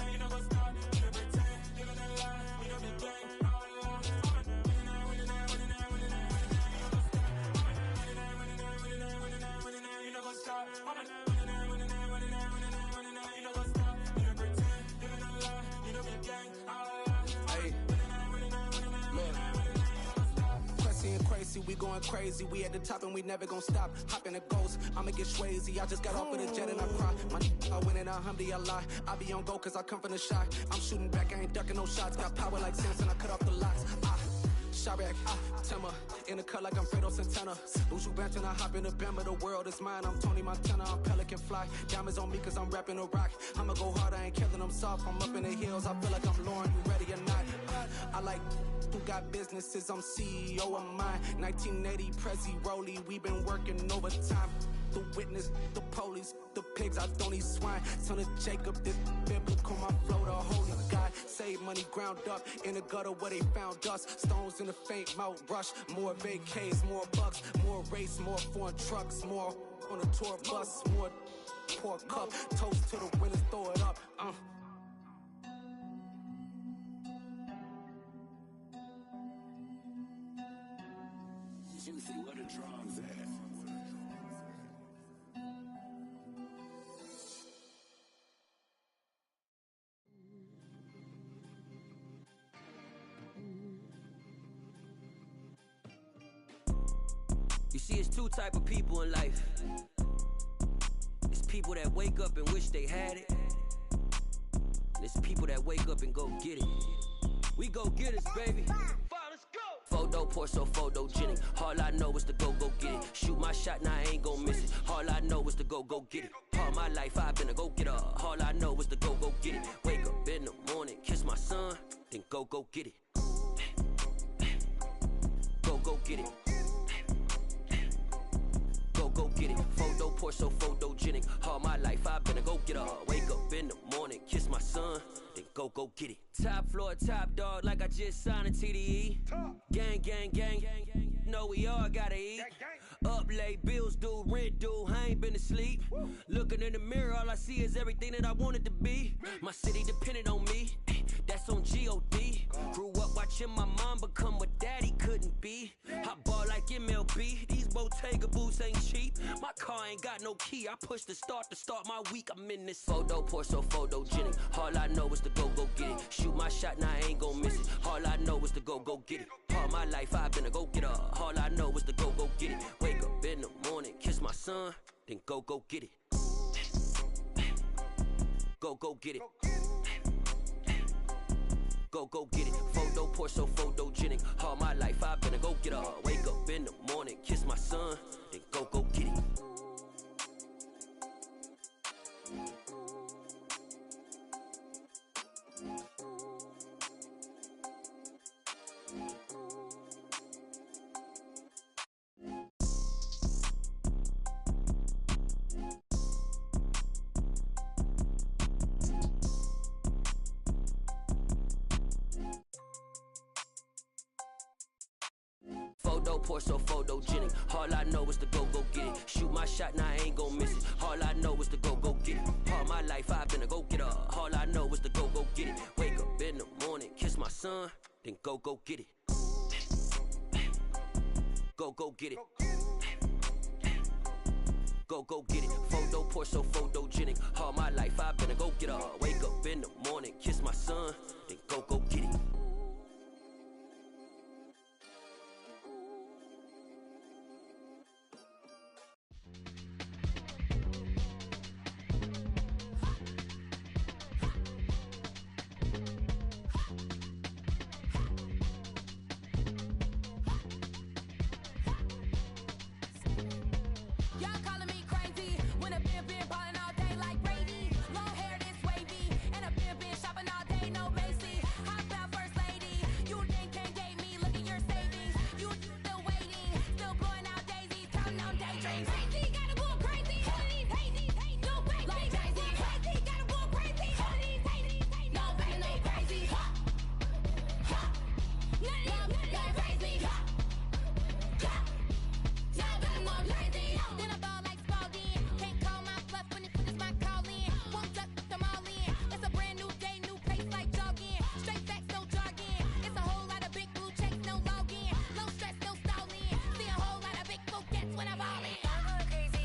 You know what's up? You know pretend, living a lie. You know the gang. You know what's up? Crazy, we going crazy. We at the top and we never gonna stop. Hop in a ghost, I'ma get swayzy. I just got off with a jet and I cry. I win in a Humvee, I lie. I be on go cause I come from the shot. I'm shooting back, I ain't ducking no shots. Got power like Samson, I cut off the locks. Chirac, Timber, in the cut like I'm Fredo Santana. Lose you back and I hop in the Bama, the world is mine. I'm Tony Montana, I'm Pelican Fly. Diamonds on me cause I'm rapping a rock. I'ma go hard, I ain't killing them soft. I'm up in the hills, I feel like I'm Lauren, you ready or not? I like who got businesses, I'm CEO of mine. 1980 Prezi Rolly, we been working overtime. The witness, the police, the pigs, I don't eat swine. Son of Jacob, this biblical, my flow, the holy God. Save money ground up in the gutter where they found us. Stones in the faint mouth rush. More vacays, more bucks, more race, more foreign trucks, more on a tour bus, more pour cup. Toast to the winners, throw it up. Juicy, what a drums at? You see, it's two type of people in life. It's people that wake up and wish they had it. And it's people that wake up and go get it. We go get it, baby. Photo, Porso, photogenic. All I know is to go get it. Shoot my shot, now I ain't gon' miss it. All I know is to go get it. All my life I've been a go-getter. All I know is to go get it. Wake up in the morning, kiss my son, then go get it. Go get it. Go get it. Photo, Porso, photogenic. All my life I've been a go-getter. Wake up in the morning, kiss my son, then go get it. Top floor, top dog, like I just signed a TDE. Gang. Know we all gotta eat. Up late, bills due, rent due, I ain't been asleep. Looking in the mirror, all I see is everything that I wanted to be. My city depended on me, that's on G.O.D. Grew up watching my mom become what daddy couldn't be. I ball like MLB, these Bottega boots ain't cheap. My car ain't got no key, I push the start to start my week. I'm in this photo, Porso, photogenic. All I know is to go get it. Shoot my shot, now I ain't gon' miss it. All I know is to go get it. All my life I've been a go-getter. All I know is to go get it. Wake up in the morning, kiss my son, then go get it. Go get it. Go get it. Photo, Porso, photogenic. All my life I've been a go-getter. Wake up in the morning, kiss my son, then go get it. Photo, Porso, photogenic. All I know is to go get it. Shoot my shot, now I ain't gon' miss it. All I know is to go get it. All my life I've been a go-getter. All I know is to go get it. Wake up in the morning, kiss my son, then go get it. Go get it. Go get it. Photo, Porso, photogenic. All my life I've been a go-getter. Wake up in the morning, kiss my son, then go get it. Y'all calling me crazy when a been ballin' all day like Brady. Long hair this wavy, and a been shopping all day, no Macy. Hop out first lady, you think can't date me? Look at your savings, you still waiting, still blowing out daisies, counting on daydreams. Crazy, gotta go crazy, all of these hazy, no baby, like crazy, crazy, gotta go crazy, all of these hazy, no baby, no crazy. None of them go crazy. Y'all better go crazy. Then I ball like Spalding. Can't call my bluff when it's my call in. Won't duck them all in. It's a brand new day, new pace like jogging. Straight facts, no jargon. It's a whole lot of big blue checks, no login. Low stress, no stalling. See a whole lot of big folk gets when I ball in. Y'all going crazy.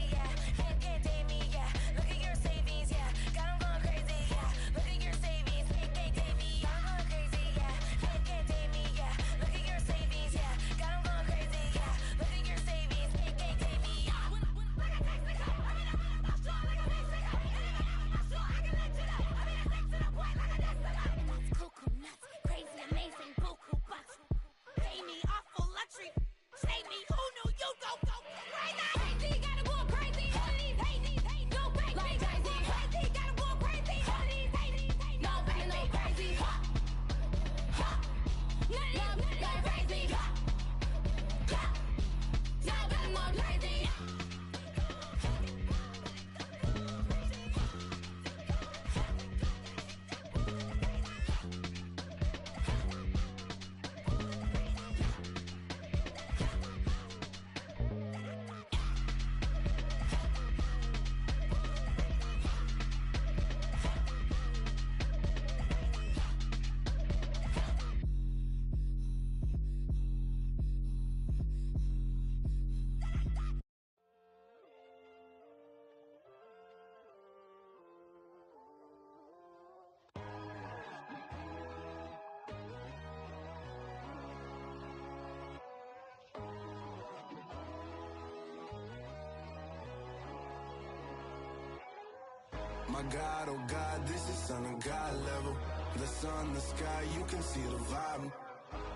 My God, oh God, this is Son of God level. The sun, the sky, you can see the vibe.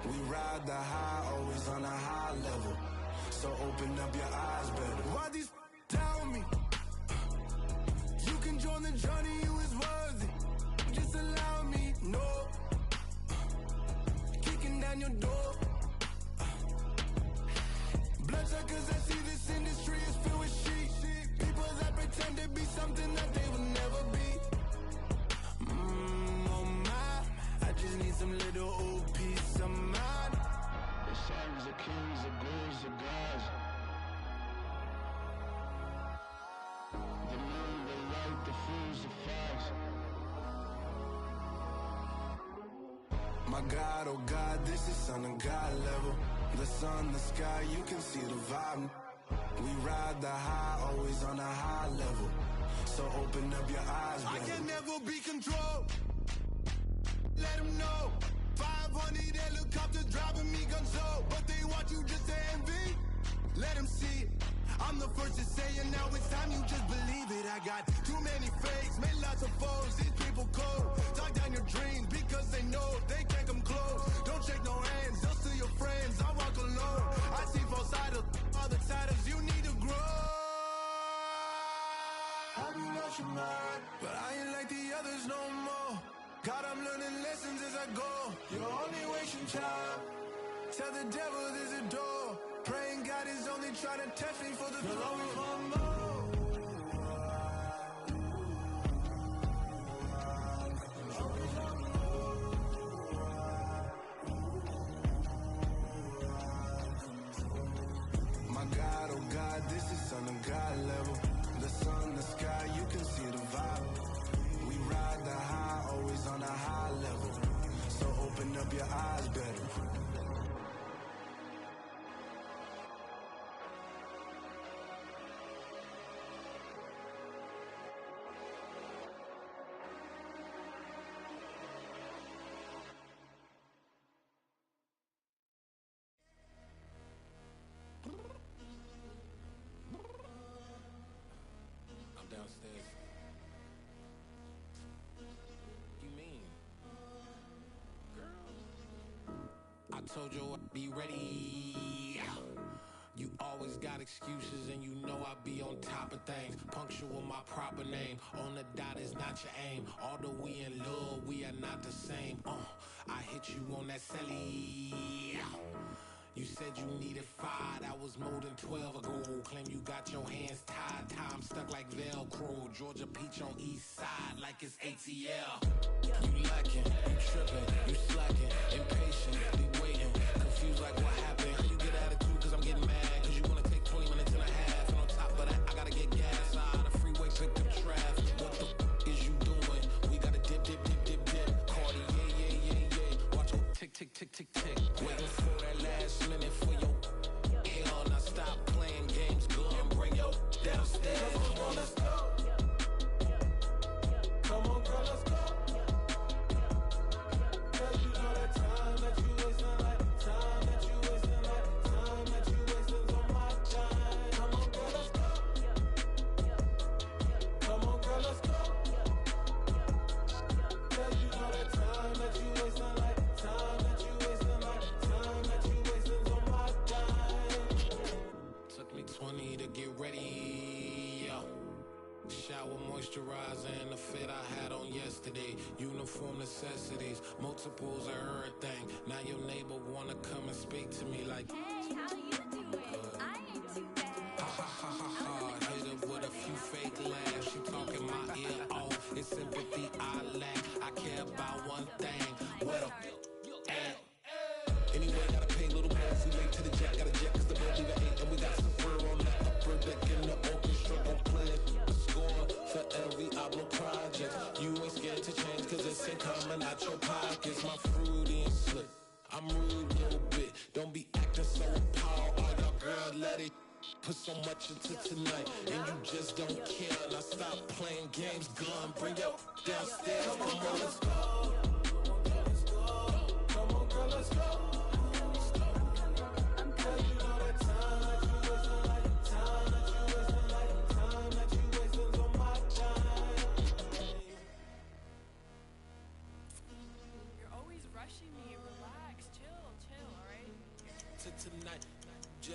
We ride the high, always on a high level. So open up your eyes better. Why these down me? You can join the journey, you is worthy. Just allow me, no. Kicking down your door. Bloodshot cause I see this industry is filled with shit. People that pretend to be something that they will never be. Oh my, I just need some little old peace of mind. The sons of kings, the gods, the gods. The moon, the light, the fools, the facts. My God, oh God, this is Son of God level. The sun, the sky, you can see the vibe. We ride the high, always on a high level. So open up your eyes, baby. I can never be controlled. Let them know. 500 helicopters driving me gonzo. But they want you just to envy. Let them see it. I'm the first to say it, now it's time you just believe it. I got too many fakes, made lots of foes. These people cold. Talk down your dreams because they know they can't come close. Don't shake no hands, they'll steal your friends. I walk alone. I see false idols, other titles, you need to grow. I be lost your mind, but I ain't like the others no more. God, I'm learning lessons as I go. You're only wasting time. Tell the devil there's a door. Praying God is only trying to test me for the glory for more. My God, oh God, this is Son of God level. The sun, the sky, you can see the vibe. We ride the high, always on a high level. So open up your eyes better. Downstairs. You mean? Girl, I told you I'd be ready. You always got excuses and you know I be on top of things. Punctual my proper name. On the dot is not your aim. Although we in love, we are not the same. I hit you on that celly. You said you needed 5, that was more than 12 ago. Claim you got your hands tied, time stuck like Velcro. Georgia Peach on east side like it's ATL. You lacking, you tripping, you slacking, impatient, be waiting, confused like what happened. You get attitude cause I'm getting mad, cause you wanna take 20 minutes and a half. And on top of that, I gotta get gas out of the freeway, pick up traffic. What the is you doing? We gotta dip, dip, dip, dip, dip. Cardi, yeah. Watch your tick, tick, tick, tick, tick. Waiting for that last minute for your hell. Now stop playing games, go and bring your downstairs. Come on, let's go. Come on, girl, let's go. Cause you know that time that you wasting, like time that you wasting, like time that you wasting on my time. Come on, girl, let's go. Come on, girl, let's go. Cause you know that time that you wasting, like time that you wasting, like time that you wasting on my time. Took me 20 to get ready, yeah. Shower moisturizer and the fit I had on yesterday. Uniform necessities, multiples of everything. Now your neighbor wanna come and speak to me like, hey, how you doing? I ain't too bad. Ha ha ha ha ha. Hit her with a few fake laughs. She talking my ear off. It's sympathy I lack. I care about one thing. What up? Anyway, gotta pay a little more if we late to the jet. Gotta jet cause the boat leave at 8. And we got some fur on the upper deck in the orchestra. Don't play it. Score for every album project. You ain't scared to change cause it's ain't coming out your pockets. My fruity and slick. I'm rude a little bit. Don't be acting so appalled. All y'all girl, let it put so much into tonight. And you just don't care. Now stop playing games, gun. Bring your downstairs. Come on, let's go. Come on, girl, let's go. Cause you know that time that you wasting, like time that you wasting, like time that you wasting on my time.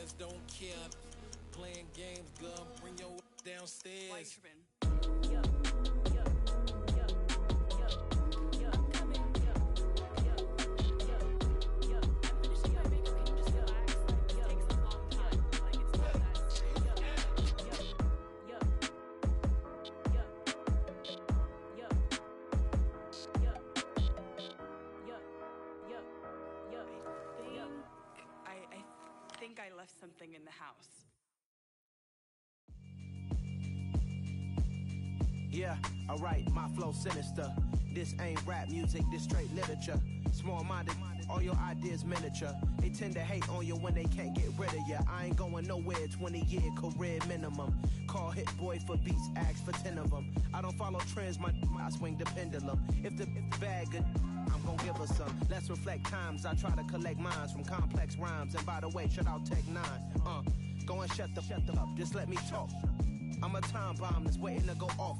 fans don't care. Playing games, girl, bring your downstairs. I think I left something in the house. Yeah, alright, my flow sinister. This ain't rap music, this straight literature. Small-minded, all your ideas miniature. They tend to hate on you when they can't get rid of you. I ain't going nowhere, 20-year career minimum. Call Hit Boy for beats, ask for 10 of them. I don't follow trends, I swing the pendulum. If the bag good, I'm gon' give her some. Let's reflect times, I try to collect minds from complex rhymes. And by the way, shout out Tech 9. Go and shut the up, just let me talk. I'm a time bomb that's waiting to go off.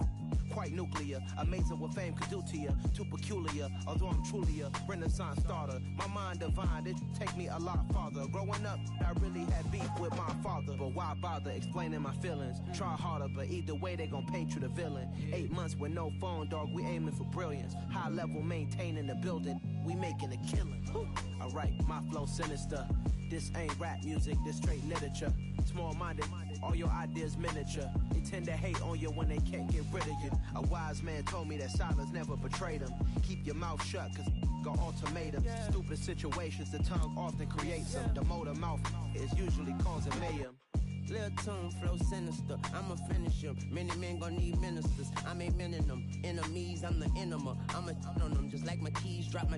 Quite nuclear, amazing what fame could do to you. Too peculiar, although I'm truly a renaissance starter. My mind divine, it take me a lot farther. Growing up, I really had beef with my father. But why bother explaining my feelings? Try harder, but either way they gon' paint you the villain. 8 months with no phone, dog, we aiming for brilliance. High level maintaining the building, we making a killing. Alright, my flow sinister. This ain't rap music, this straight literature. Small-minded, all your ideas miniature. They tend to hate on you when they can't get rid of you. A wise man told me that silence never betrayed him. Keep your mouth shut, cause got ultimatums. Stupid situations, the tongue often creates them. The motor mouth is usually causing mayhem. Lil' tune, flow sinister, I'ma finish him. Many men gon' need ministers, I'm aiming them. Enemies, I'm the enema. I'ma on them, just like my keys, drop my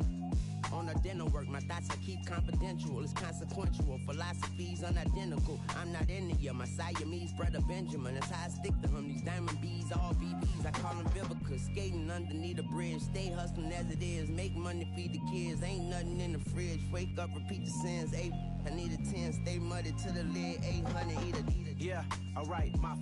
on a dinner work. My thoughts I keep confidential, it's consequential. Philosophies unidentical, I'm not into you. My Siamese brother Benjamin, that's how I stick to him. These diamond bees, all BBs, I call them Vivica. Skating underneath a bridge, stay hustling as it is. Make money, feed the kids, ain't nothing in the fridge. Wake up, repeat the sins, I need a 10, stay muddy to the lid, 800, eat a. Yeah, alright, my